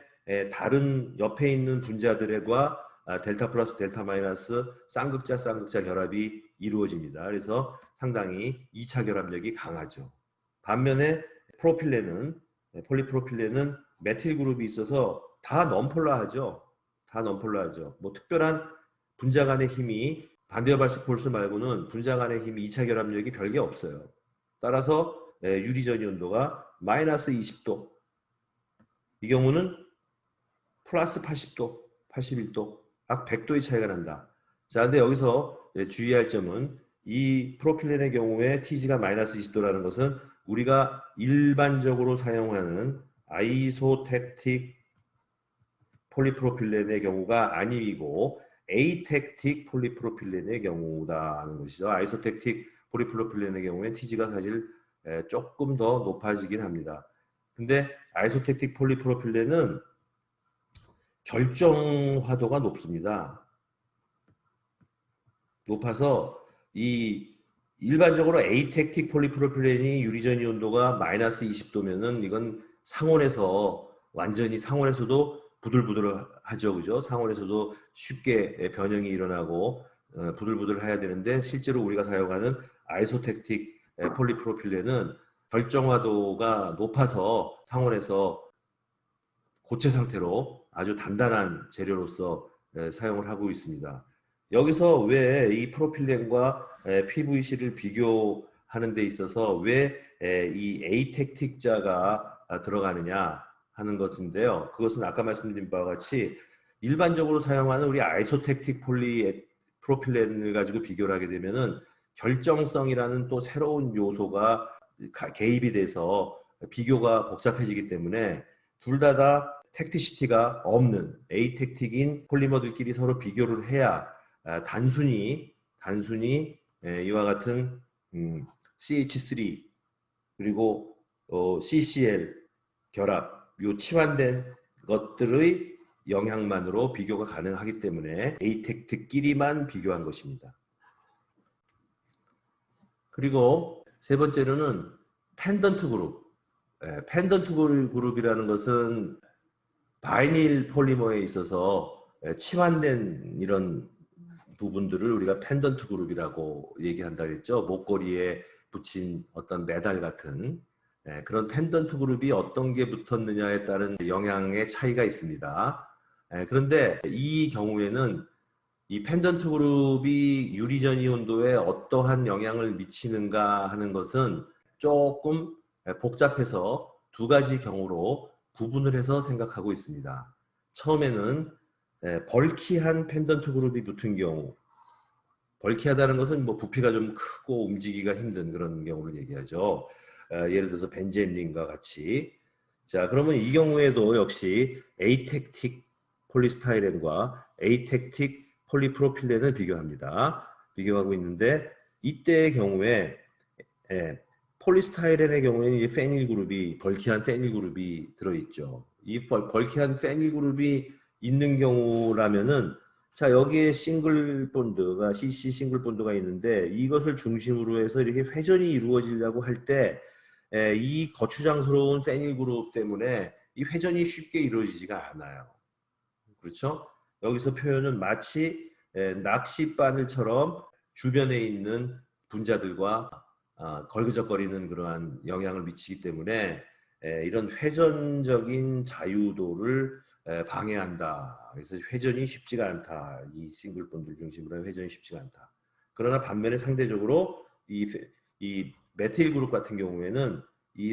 다른 옆에 있는 분자들과 델타 플러스 델타 마이너스 쌍극자 결합이 이루어집니다. 그래서 상당히 2차 결합력이 강하죠. 반면에 프로필렌은, 폴리프로필렌은 메틸 그룹이 있어서 다 넌폴라하죠. 다 넌폴라하죠. 뭐 특별한 분자 간의 힘이 반대여발식 폴스 말고는 분자 간의 힘이 2차 결합력이 별게 없어요. 따라서 유리전이 온도가 마이너스 20도, 이 경우는 플러스 80도, 81도, 약 100도의 차이가 난다. 자, 근데 여기서 주의할 점은 이 프로필렌의 경우에 Tg가 마이너스 20도라는 것은 우리가 일반적으로 사용하는 아이소택틱 폴리프로필렌의 경우가 아니고 에이택틱 폴리프로필렌의 경우다는 것이죠. 아이소택틱 폴리프로필렌의 경우에 Tg가 사실 조금 더 높아지긴 합니다. 근데 아이소택틱 폴리프로필렌은 결정화도가 높습니다. 높아서 이 일반적으로 에이택틱 폴리프로필렌이 유리전이 온도가 마이너스 20도면은 이건 상온에서 완전히 상온에서도 부들부들하죠. 그죠? 상온에서도 쉽게 변형이 일어나고 부들부들해야 되는데 실제로 우리가 사용하는 아이소택틱 폴리프로필렌은 결정화도가 높아서 상온에서 고체 상태로 아주 단단한 재료로서 사용을 하고 있습니다. 여기서 왜 이 프로필렌과 PVC를 비교하는 데 있어서 왜 이 에이택틱자가 들어가느냐 하는 것인데요. 그것은 아까 말씀드린 바와 같이 일반적으로 사용하는 우리 아이소택틱 프로필렌을 가지고 비교를 하게 되면은 결정성이라는 또 새로운 요소가 개입이 돼서 비교가 복잡해지기 때문에 둘 다 택티시티가 없는 에이택틱인 폴리머들끼리 서로 비교를 해야 단순히 이와 같은 CH3 그리고 CCl 결합, 요 치환된 것들의 영향만으로 비교가 가능하기 때문에 에이택틱끼리만 비교한 것입니다. 그리고 세 번째로는 펜던트 그룹. 펜던트 그룹이라는 것은 바이닐 폴리머에 있어서 치환된 이런 부분들을 우리가 펜던트 그룹이라고 얘기한다 그랬죠. 목걸이에 붙인 어떤 메달 같은 그런 펜던트 그룹이 어떤 게 붙었느냐에 따른 영향의 차이가 있습니다. 그런데 이 경우에는 이 펜던트 그룹이 유리전이 온도에 어떠한 영향을 미치는가 하는 것은 조금 복잡해서 두 가지 경우로 구분을 해서 생각하고 있습니다. 처음에는 벌키한 펜던트 그룹이 붙은 경우, 벌키하다는 것은 뭐 부피가 좀 크고 움직이기가 힘든 그런 경우를 얘기하죠. 예를 들어서 벤젠린과 같이. 자, 그러면 이 경우에도 역시 에이택틱 폴리스타이렌과 에이텍틱 폴리프로필렌을 비교합니다. 비교하고 있는데 이때의 경우에 폴리스타이렌의 경우에는 이 페닐 그룹이 벌키한 페닐 그룹이 들어있죠. 이 벌키한 페닐 그룹이 있는 경우라면은 자 여기에 싱글 본드가 CC 싱글 본드가 있는데 이것을 중심으로 해서 이렇게 회전이 이루어지려고 할 때 이 거추장스러운 페닐 그룹 때문에 이 회전이 쉽게 이루어지지가 않아요. 그렇죠? 여기서 표현은 마치 낚싯바늘처럼 주변에 있는 분자들과 걸그적거리는 그러한 영향을 미치기 때문에 이런 회전적인 자유도를 방해한다. 그래서 회전이 쉽지가 않다. 이 싱글 본드 중심으로 한 회전이 쉽지가 않다. 그러나 반면에 상대적으로 이 메틸 그룹 같은 경우에는 이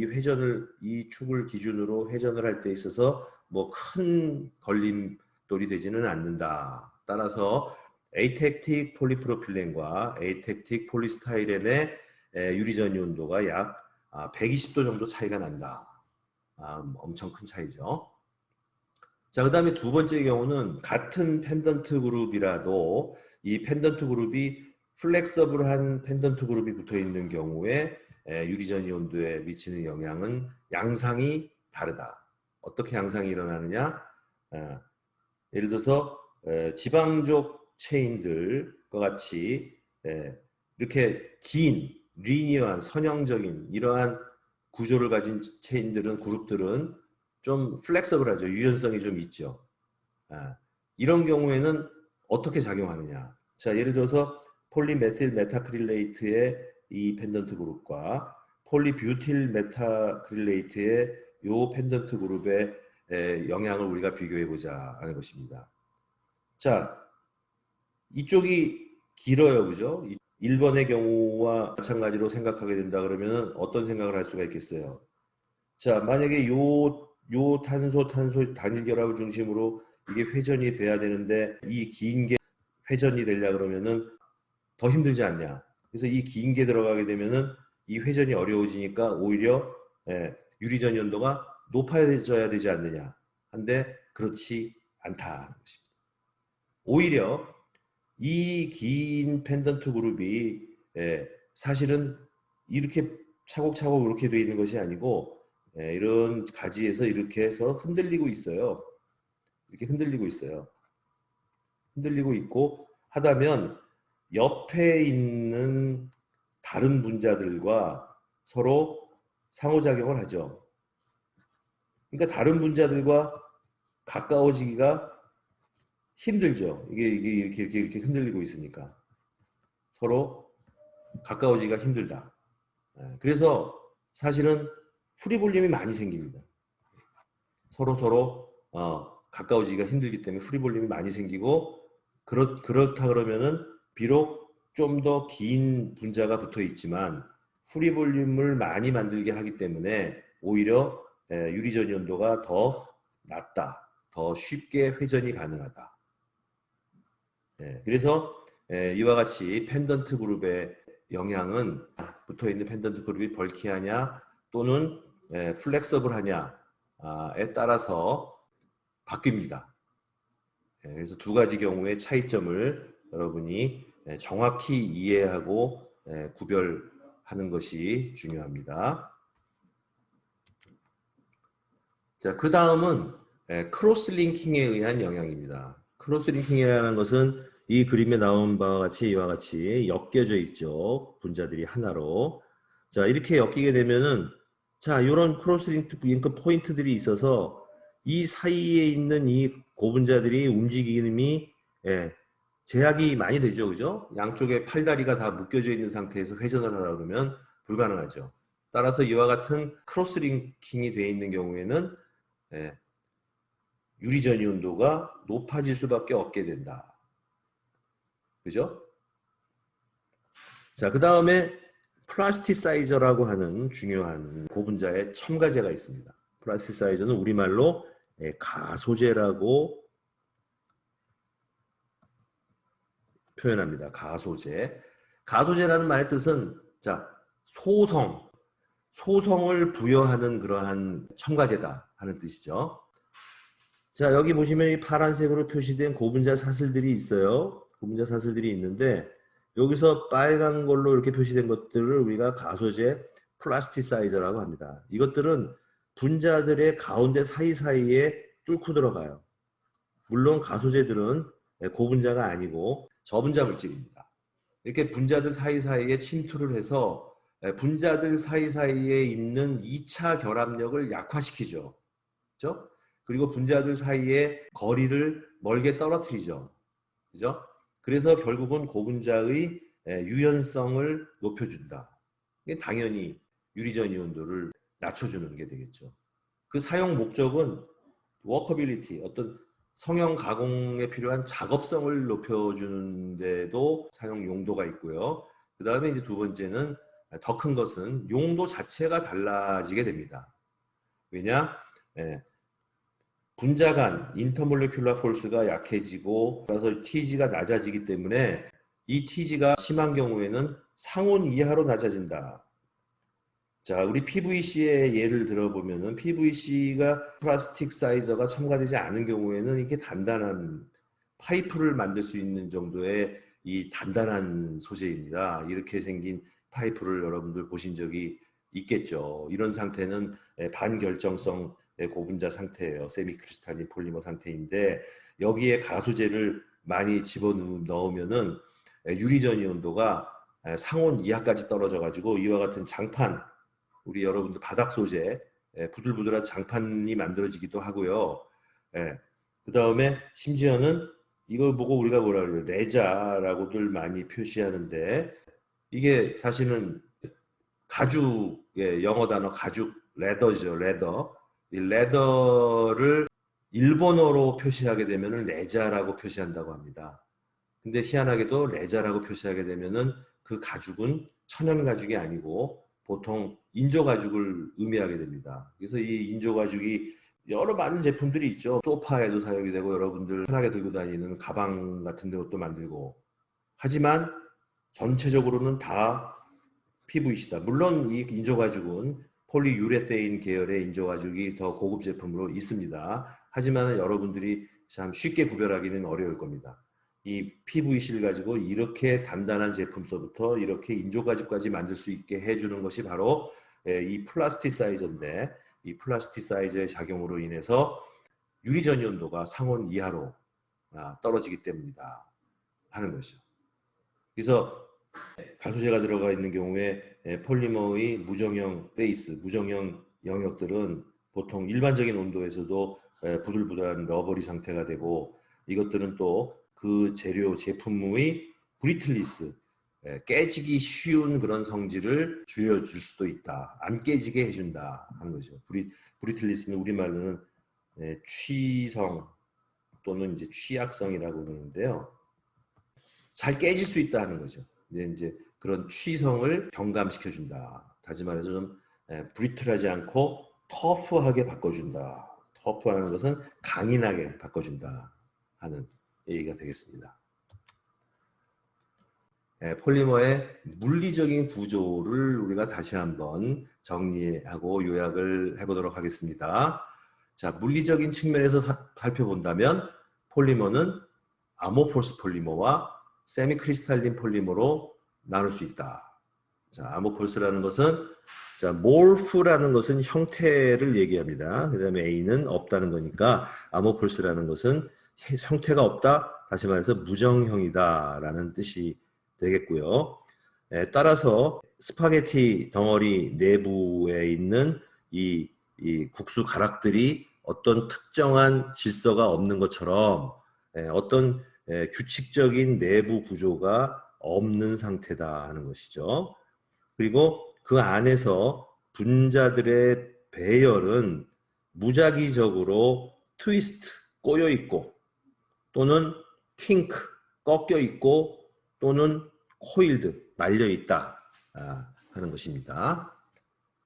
회전을 이 축을 기준으로 회전을 할 때 있어서 뭐 큰 걸림돌이 되지는 않는다. 따라서 에이텍틱 폴리프로필렌과 에이텍틱 폴리스타이렌의 유리전이 온도가 약 120도 정도 차이가 난다. 엄청 큰 차이죠. 자, 그 다음에 두 번째 경우는 같은 펜던트 그룹이라도 이 펜던트 그룹이 플렉서블한 펜던트 그룹이 붙어 있는 경우에 유리전이 온도에 미치는 영향은 양상이 다르다. 어떻게 양상이 일어나느냐? 예를 들어서 지방족 체인들과 같이 이렇게 긴 리니어한 선형적인 이러한 구조를 가진 체인들은 그룹들은 좀 플렉서블하죠. 유연성이 좀 있죠. 이런 경우에는 어떻게 작용하느냐? 자, 예를 들어서 폴리메틸 메타크릴레이트의 이 펜던트 그룹과 폴리뷰틸 메타크릴레이트의 요 펜던트 그룹의 영향을 우리가 비교해 보자 하는 것입니다. 자, 이쪽이 길어요, 그죠? 1번의 경우와 마찬가지로 생각하게 된다 그러면 어떤 생각을 할 수가 있겠어요? 자, 만약에 요 탄소 단일 결합을 중심으로 이게 회전이 돼야 되는데 이 긴 게 회전이 되려 그러면은 더 힘들지 않냐? 그래서 이 긴 게 들어가게 되면은 이 회전이 어려워지니까 오히려 유리전 연도가 높아져야 되지 않느냐? 한데 그렇지 않다는 것입니다. 오히려 이 긴 펜던트 그룹이 사실은 이렇게 차곡차곡 이렇게 되어 있는 것이 아니고 이런 가지에서 이렇게 해서 흔들리고 있어요. 이렇게 흔들리고 있어요. 흔들리고 있고 하다면 옆에 있는 다른 분자들과 서로 상호작용을 하죠. 그러니까 다른 분자들과 가까워지기가 힘들죠. 이게 이렇게 흔들리고 있으니까 서로 가까워지기가 힘들다. 그래서 사실은 프리볼륨이 많이 생깁니다. 서로 가까워지기가 힘들기 때문에 프리볼륨이 많이 생기고 그렇다 그러면은 비록 좀 더 긴 분자가 붙어 있지만 프리볼륨을 많이 만들게 하기 때문에 오히려 유리전 연도가 더 낮다. 더 쉽게 회전이 가능하다. 그래서 이와 같이 펜던트 그룹의 영향은 붙어 있는 펜던트 그룹이 벌키하냐 또는 플렉서블하냐에 따라서 바뀝니다. 그래서 두 가지 경우의 차이점을 여러분이 정확히 이해하고 구별하는 것이 중요합니다. 자, 그 다음은 크로스링킹에 의한 영향입니다. 크로스링킹이라는 것은 이 그림에 나온 바와 같이 이와 같이 엮여져 있죠. 분자들이 하나로. 자, 이렇게 엮이게 되면은 자, 이런 크로스링크 포인트들이 있어서 이 사이에 있는 이 고분자들이 움직임이 제약이 많이 되죠. 그죠? 양쪽에 팔다리가 다 묶여져 있는 상태에서 회전을 하다 보면 불가능하죠. 따라서 이와 같은 크로스링킹이 되어 있는 경우에는 유리전이 온도가 높아질 수밖에 없게 된다. 그죠? 자, 그 다음에 플라스티사이저라고 하는 중요한 고분자의 첨가제가 있습니다. 플라스티사이저는 우리말로 가소제라고 표현합니다. 가소제. 가소제라는 말의 뜻은 자, 소성을 부여하는 그러한 첨가제다 하는 뜻이죠. 자, 여기 보시면 이 파란색으로 표시된 고분자 사슬들이 있어요. 고분자 사슬들이 있는데 여기서 빨간 걸로 이렇게 표시된 것들을 우리가 가소제 플라스티사이저라고 합니다. 이것들은 분자들의 가운데 사이사이에 뚫고 들어가요. 물론 가소제들은 고분자가 아니고 저분자 물질입니다. 이렇게 분자들 사이사이에 침투를 해서 분자들 사이사이에 있는 2차 결합력을 약화시키죠. 그렇죠? 그리고 분자들 사이에 거리를 멀게 떨어뜨리죠. 그죠? 그래서 결국은 고분자의 유연성을 높여준다. 이게 당연히 유리전 이온도를 낮춰주는 게 되겠죠. 그 사용 목적은 워커빌리티, 어떤 성형 가공에 필요한 작업성을 높여주는 데도 사용 용도가 있고요. 그 다음에 이제 두 번째는 더 큰 것은 용도 자체가 달라지게 됩니다. 왜냐? 분자 간 인터몰레큘러 폴스가 약해지고 따라서 TG가 낮아지기 때문에 이 TG가 심한 경우에는 상온 이하로 낮아진다. 자, 우리 PVC의 예를 들어보면은 PVC가 플라스틱 사이저가 첨가되지 않은 경우에는 이렇게 단단한 파이프를 만들 수 있는 정도의 이 단단한 소재입니다. 이렇게 생긴 파이프를 여러분들 보신 적이 있겠죠. 이런 상태는 반결정성 고분자 상태예요. 세미크리스탈린 폴리머 상태인데 여기에 가소제를 많이 집어넣으면은 유리전 이온도가 상온 이하까지 떨어져 가지고 이와 같은 장판, 우리 여러분들 바닥 소재, 부들부들한 장판이 만들어지기도 하고요. 그 다음에 심지어는 이걸 보고 우리가 뭐라 그래요? 레자라고들 많이 표시하는데 이게 사실은 가죽의 영어 단어 가죽, 레더죠. 레더. 이 레더를 일본어로 표시하게 되면은 레자라고 표시한다고 합니다. 근데 희한하게도 레자라고 표시하게 되면은 그 가죽은 천연 가죽이 아니고 보통 인조 가죽을 의미하게 됩니다. 그래서 이 인조 가죽이 여러 많은 제품들이 있죠. 소파에도 사용이 되고 여러분들 편하게 들고 다니는 가방 같은 것도 만들고. 하지만 전체적으로는 다 PVC다. 물론 이 인조 가죽은 폴리유레세인 계열의 인조 가죽이 더 고급 제품으로 있습니다. 하지만 여러분들이 참 쉽게 구별하기는 어려울 겁니다. 이 PVC를 가지고 이렇게 단단한 제품서부터 이렇게 인조 가죽까지 만들 수 있게 해주는 것이 바로 이 플라스티사이저인데 이 플라스티사이저의 작용으로 인해서 유리전 이온도가 상온 이하로 떨어지기 때문이다 하는 것이죠. 그래서 가소제가 들어가 있는 경우에 폴리머의 무정형 베이스, 무정형 영역들은 보통 일반적인 온도에서도 부들부들한 러버리 상태가 되고 이것들은 또 그 재료 제품의 브리틀리스, 깨지기 쉬운 그런 성질을 줄여줄 수도 있다. 안 깨지게 해준다 하는 거죠. 브리틀리스는 우리말로는 취성 또는 이제 취약성이라고 그러는데요. 잘 깨질 수 있다는 거죠. 이제 그런 취성을 경감시켜준다. 다시 말해서 좀 브리틀하지 않고 터프하게 바꿔준다. 터프하는 것은 강인하게 바꿔준다 하는 얘기가 되겠습니다. 폴리머의 물리적인 구조를 우리가 다시 한번 정리하고 요약을 해보도록 하겠습니다. 자, 물리적인 측면에서 살펴본다면 폴리머는 아모포스 폴리머와 세미크리스탈린 폴리머로 나눌 수 있다. 자, 아모포스라는 것은 자, 몰프라는 것은 형태를 얘기합니다. 그 다음에 A는 없다는 거니까 아모포스라는 것은 형태가 없다. 다시 말해서 무정형이다 라는 뜻이 되겠고요. 따라서 스파게티 덩어리 내부에 있는 이 국수 가락들이 어떤 특정한 질서가 없는 것처럼 어떤 규칙적인 내부 구조가 없는 상태다 하는 것이죠. 그리고 그 안에서 분자들의 배열은 무작위적으로 트위스트, 꼬여 있고 또는 킹크, 꺾여 있고 또는 코일드, 말려 있다 하는 것입니다.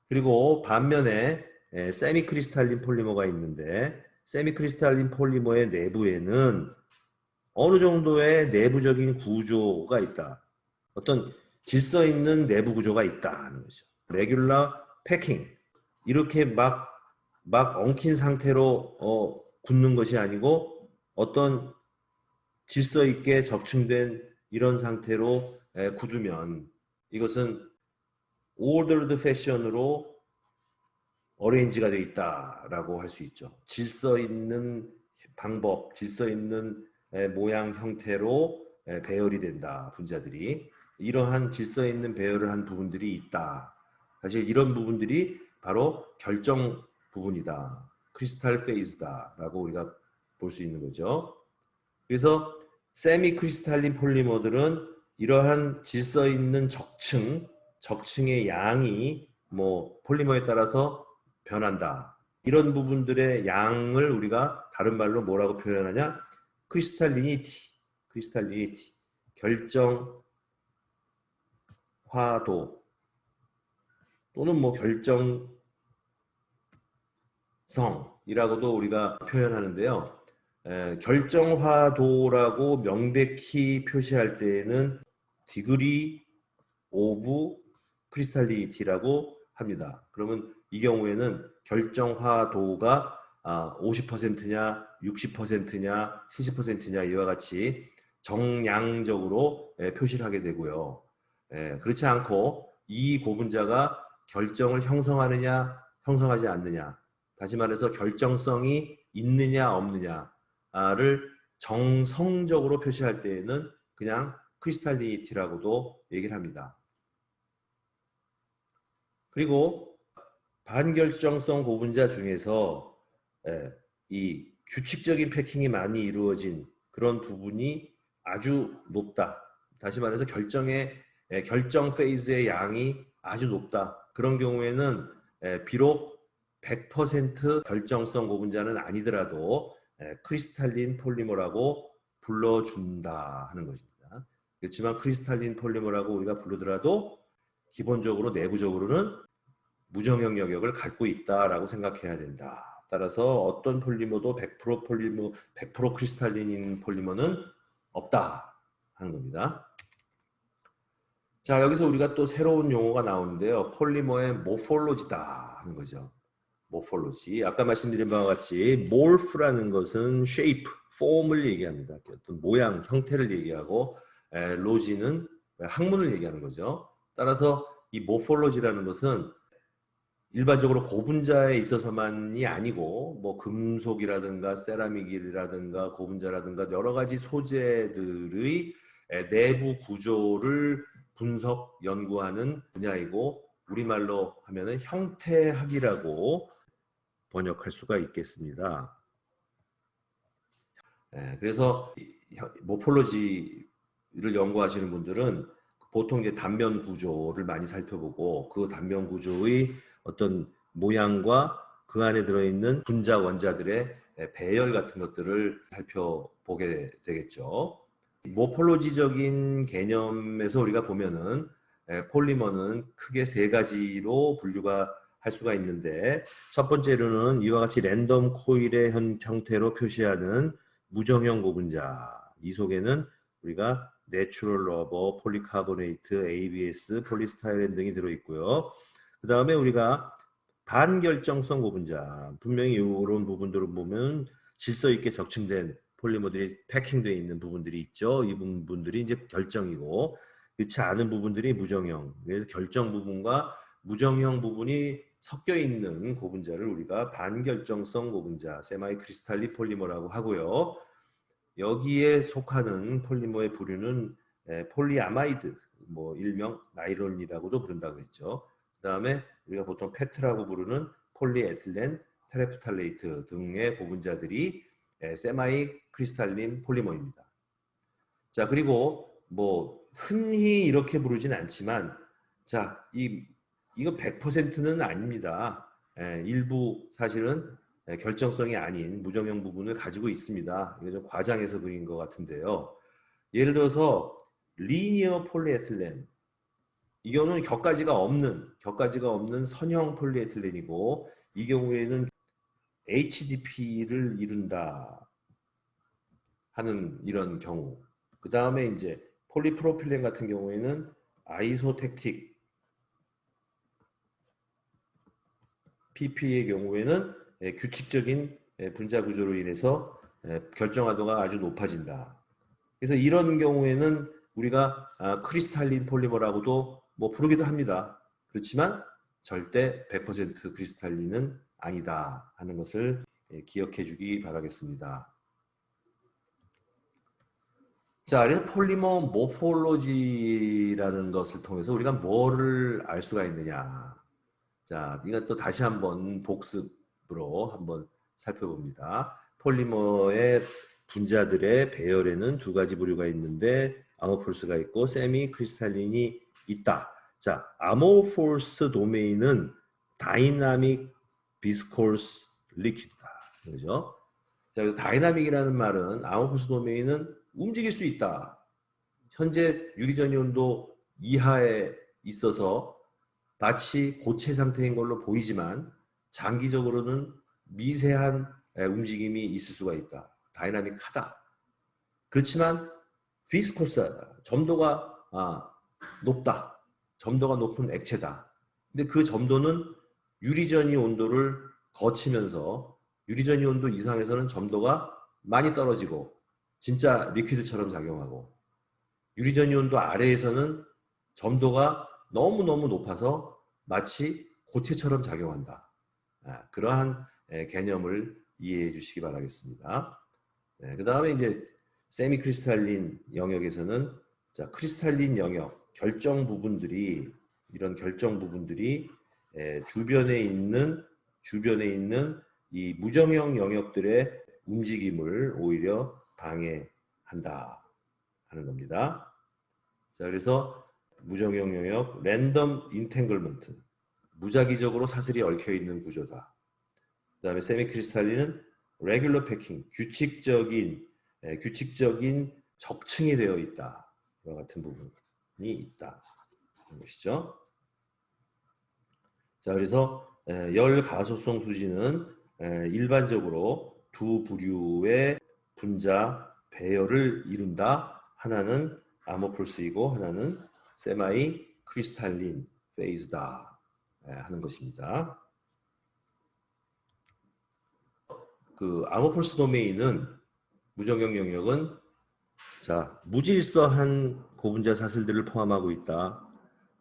그리고 반면에 세미크리스탈린 폴리머가 있는데 세미크리스탈린 폴리머의 내부에는 어느 정도의 내부적인 구조가 있다. 어떤 질서 있는 내부 구조가 있다 하는 거죠. 레귤러 패킹. 이렇게 막 엉킨 상태로 굳는 것이 아니고 어떤 질서 있게 적층된 이런 상태로 굳으면 이것은 ordered fashion으로 어레인지가 되어 있다라고 할 수 있죠. 질서 있는 방법, 질서 있는 모양 형태로 배열이 된다. 분자들이 이러한 질서 있는 배열을 한 부분들이 있다. 사실 이런 부분들이 바로 결정 부분이다. 크리스탈 페이즈다라고 우리가 볼 수 있는 거죠. 그래서 세미 크리스탈린 폴리머들은 이러한 질서 있는 적층의 양이 뭐 폴리머에 따라서 변한다. 이런 부분들의 양을 우리가 다른 말로 뭐라고 표현하냐? 크리스탈리니티, 결정화도 또는 뭐 결정성이라고도 우리가 표현하는데요. 결정화도라고 명백히 표시할 때에는 디그리 오브 크리스탈리티라고 합니다. 그러면 이 경우에는 결정화도가 50%냐 60%냐 70%냐 이와 같이 정량적으로 표시를 하게 되고요. 그렇지 않고 이 고분자가 결정을 형성하느냐 형성하지 않느냐, 다시 말해서 결정성이 있느냐 없느냐를 정성적으로 표시할 때에는 그냥 크리스탈리티라고도 얘기를 합니다. 그리고 반결정성 고분자 중에서 이 규칙적인 패킹이 많이 이루어진 그런 부분이 아주 높다. 다시 말해서 결정 페이즈의 양이 아주 높다. 그런 경우에는 비록 100% 결정성 고분자는 아니더라도 크리스탈린 폴리머라고 불러준다 하는 것입니다. 그렇지만 크리스탈린 폴리머라고 우리가 부르더라도 기본적으로 내부적으로는 무정형 영역을 갖고 있다라고 생각해야 된다. 따라서 어떤 폴리머도 100% 폴리머, 100% 크리스탈린인 폴리머는 없다 하는 겁니다. 자, 여기서 우리가 또 새로운 용어가 나오는데요. 폴리머의 모폴로지다 하는 거죠. 모폴로지. 아까 말씀드린 바와 같이 morph라는 것은 shape, form을 얘기합니다. 어떤 모양, 형태를 얘기하고 로지는 학문을 얘기하는 거죠. 따라서 이 모폴로지라는 것은 일반적으로 고분자에 있어서만이 아니고 뭐 금속이라든가 세라믹이라든가 고분자라든가 여러 가지 소재들의 내부 구조를 분석 연구하는 분야이고 우리말로 하면은 형태학이라고 번역할 수가 있겠습니다. 그래서 모폴로지를 연구하시는 분들은 보통 이제 단면 구조를 많이 살펴보고 그 단면 구조의 어떤 모양과 그 안에 들어있는 분자 원자들의 배열 같은 것들을 살펴보게 되겠죠. 모폴로지적인 개념에서 우리가 보면은 폴리머는 크게 세 가지로 분류가 할 수가 있는데 첫 번째로는 이와 같이 랜덤 코일의 형태로 표시하는 무정형 고분자, 이 속에는 우리가 내추럴 러버, 폴리카보네이트, ABS, 폴리스타이렌 등이 들어있고요. 그 다음에 우리가 반결정성 고분자, 분명히 이런 부분들을 보면 질서 있게 적층된 폴리머들이 패킹되어 있는 부분들이 있죠. 이 부분들이 이제 결정이고 그렇지 않은 부분들이 무정형. 그래서 결정 부분과 무정형 부분이 섞여 있는 고분자를 우리가 반결정성 고분자, 세마이 크리스탈리 폴리머라고 하고요. 여기에 속하는 폴리머의 부류는 폴리아마이드, 뭐 일명 나이론이라고도 부른다고 했죠. 그 다음에 우리가 보통 페트라고 부르는 폴리에틸렌, 테레프탈레이트 등의 고분자들이 세마이 크리스탈린 폴리머입니다. 자, 그리고 뭐 흔히 이렇게 부르진 않지만 자, 이거 100%는 아닙니다. 일부 사실은 결정성이 아닌 무정형 부분을 가지고 있습니다. 이거 좀 과장해서 그린 것 같은데요. 예를 들어서 리니어 폴리에틸렌, 이 경우는 격가지가 없는 선형 폴리에틸렌이고 이 경우에는 HDP를 이룬다 하는 이런 경우. 그 다음에 이제 폴리프로필렌 같은 경우에는 아이소택틱 PP의 경우에는 규칙적인 분자 구조로 인해서 결정화도가 아주 높아진다. 그래서 이런 경우에는 우리가 크리스탈린 폴리머라고도 뭐 부르기도 합니다. 그렇지만 절대 100% 크리스탈린은 아니다 하는 것을 기억해 주기 바라겠습니다. 자, 그래서 폴리머 모폴로지라는 것을 통해서 우리가 뭐를 알 수가 있느냐. 자, 이건 또 다시 한번 복습으로 한번 살펴봅니다. 폴리머의 분자들의 배열에는 두 가지 부류가 있는데 아모포스가 있고 세미 크리스탈린이 있다. 자, 아모포스 도메인은 다이나믹 비스코스 리퀴드다. 그죠? 자, 그래서 다이나믹이라는 말은 아모포스 도메인은 움직일 수 있다. 현재 유리전이 온도 이하에 있어서 마치 고체 상태인 걸로 보이지만 장기적으로는 미세한 움직임이 있을 수가 있다. 다이나믹하다. 그렇지만 비스코스하다. 점도가 높다. 점도가 높은 액체다. 근데 그 점도는 유리전이 온도를 거치면서 유리전이 온도 이상에서는 점도가 많이 떨어지고 진짜 리퀴드처럼 작용하고 유리전이 온도 아래에서는 점도가 너무너무 높아서 마치 고체처럼 작용한다. 그러한 개념을 이해해 주시기 바라겠습니다. 그 다음에 이제 세미 크리스탈린 영역에서는 자, 크리스탈린 영역, 결정 부분들이 이런 결정 부분들이 주변에 있는 이 무정형 영역들의 움직임을 오히려 방해한다 하는 겁니다. 자, 그래서 무정형 영역, 랜덤 인탱글먼트, 무작위적으로 사슬이 얽혀 있는 구조다. 그 다음에 세미 크리스탈린은 레귤러 패킹, 규칙적인 적층이 되어 있다. 이와 같은 부분이 있다. 그런 것이죠. 자, 그래서 열 가소성 수지는 일반적으로 두 부류의 분자 배열을 이룬다. 하나는 아모폴스이고 하나는 세마이 크리스탈린 페이즈다 하는 것입니다. 그 아모폴스 도메인은 무정형 영역은 자, 무질서한 고분자 사슬들을 포함하고 있다.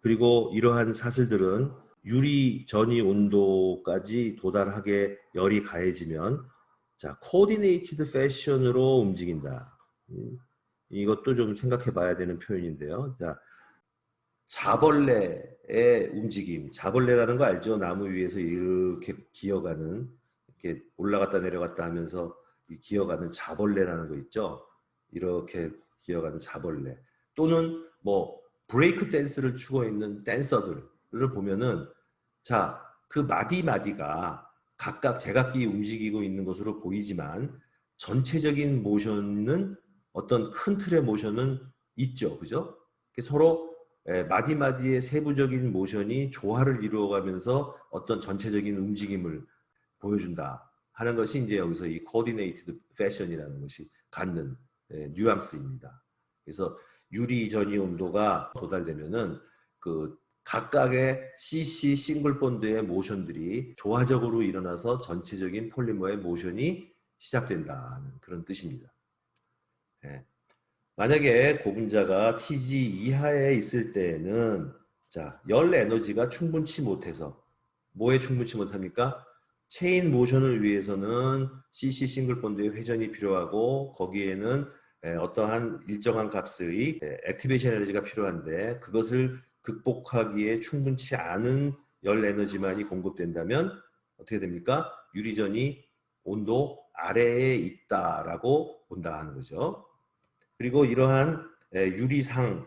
그리고 이러한 사슬들은 유리 전이 온도까지 도달하게 열이 가해지면 자, 코디네이티드 패션으로 움직인다. 이것도 좀 생각해 봐야 되는 표현인데요. 자, 자벌레의 움직임. 자벌레라는 거 알죠? 나무 위에서 이렇게 기어가는, 이렇게 올라갔다 내려갔다 하면서 기어가는 자벌레라는 거 있죠? 이렇게 기어가는 자벌레. 또는 뭐 브레이크 댄스를 추고 있는 댄서들을 보면은 자, 그 마디마디가 각각 제각기 움직이고 있는 것으로 보이지만 전체적인 모션은 어떤 큰 틀의 모션은 있죠. 그죠? 서로 마디마디의 세부적인 모션이 조화를 이루어가면서 어떤 전체적인 움직임을 보여준다 하는 것이 이제 여기서 이 코디네이티드 패션이라는 것이 갖는 뉘앙스입니다. 그래서 유리 전이 온도가 도달되면은 그 각각의 CC 싱글 본드의 모션들이 조화적으로 일어나서 전체적인 폴리머의 모션이 시작된다는 그런 뜻입니다. 만약에 고분자가 TG 이하에 있을 때에는 자, 열 에너지가 충분치 못해서 뭐에 충분치 못합니까? 체인 모션을 위해서는 CC 싱글 본드의 회전이 필요하고 거기에는 어떠한 일정한 값의 액티베이션 에너지가 필요한데 그것을 극복하기에 충분치 않은 열 에너지만이 공급된다면 어떻게 됩니까? 유리전이 온도 아래에 있다라고 본다 하는 거죠. 그리고 이러한 유리상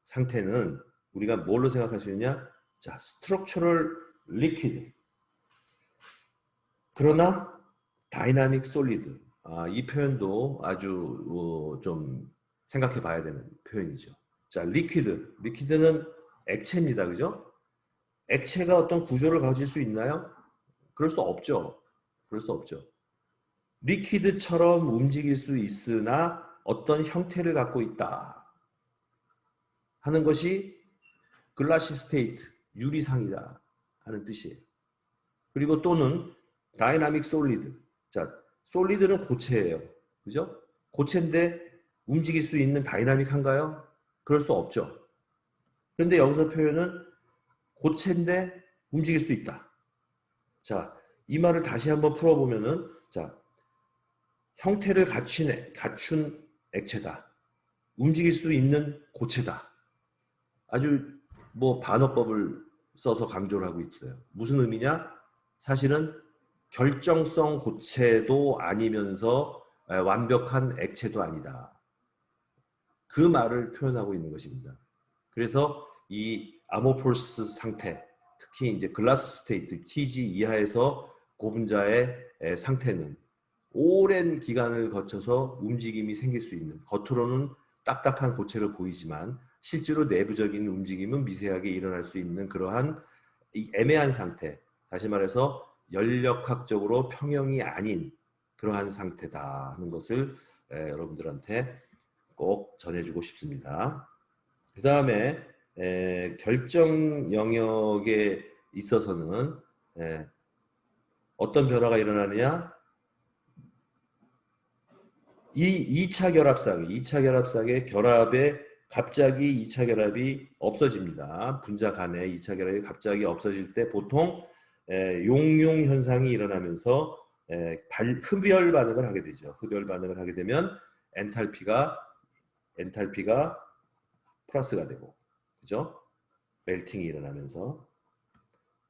상태는 우리가 뭘로 생각할 수 있냐? 자, 스트럭처럴 리퀴드. 그러나 다이나믹 솔리드. 이 표현도 아주 좀 생각해 봐야 되는 표현이죠. 자, 리퀴드. 리퀴드는 액체입니다. 그죠? 액체가 어떤 구조를 가질 수 있나요? 그럴 수 없죠. 그럴 수 없죠. 리퀴드처럼 움직일 수 있으나 어떤 형태를 갖고 있다 하는 것이 글라시 스테이트, 유리상이다 하는 뜻이에요. 그리고 또는 다이나믹 솔리드. 자, 솔리드는 고체예요. 그죠? 고체인데 움직일 수 있는 다이나믹한가요? 그럴 수 없죠. 그런데 여기서 표현은 고체인데 움직일 수 있다. 자, 이 말을 다시 한번 풀어보면은, 자, 형태를 갖춘 액체다. 움직일 수 있는 고체다. 아주 뭐 반어법을 써서 강조를 하고 있어요. 무슨 의미냐? 사실은 결정성 고체도 아니면서 완벽한 액체도 아니다. 그 말을 표현하고 있는 것입니다. 그래서 이 아모포스 상태, 특히 이제 글라스 스테이트, TG 이하에서 고분자의 상태는 오랜 기간을 거쳐서 움직임이 생길 수 있는, 겉으로는 딱딱한 고체로 보이지만 실제로 내부적인 움직임은 미세하게 일어날 수 있는 그러한 이 애매한 상태, 다시 말해서 연력학적으로 평형이 아닌 그러한 상태다 하는 것을 여러분들한테 꼭 전해주고 싶습니다. 그 다음에 결정 영역에 있어서는 어떤 변화가 일어나느냐? 이 2차 결합상의 결합에 갑자기 2차 결합이 없어집니다. 분자 간에 2차 결합이 갑자기 없어질 때 보통 용융 현상이 일어나면서 흡열 반응을 하게 되죠. 흡열 반응을 하게 되면 엔탈피가 플러스가 되고, 그죠? 멜팅이 일어나면서,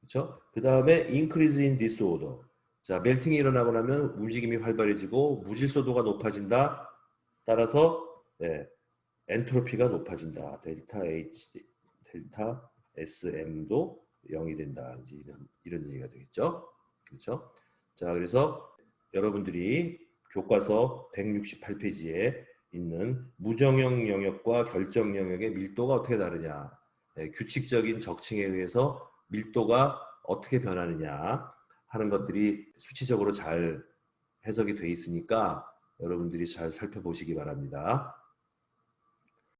그죠? 그 다음에 increase in disorder. 자, 멜팅이 일어나고 나면 움직임이 활발해지고 무질소도가 높아진다. 따라서 엔트로피가 높아진다. 델타 SM도 0이 된다. 이제 이런 얘기가 되겠죠. 그렇죠? 자, 그래서 여러분들이 교과서 168페이지에 있는 무정형 영역과 결정 영역의 밀도가 어떻게 다르냐, 규칙적인 적층에 의해서 밀도가 어떻게 변하느냐 하는 것들이 수치적으로 잘 해석이 돼 있으니까 여러분들이 잘 살펴보시기 바랍니다.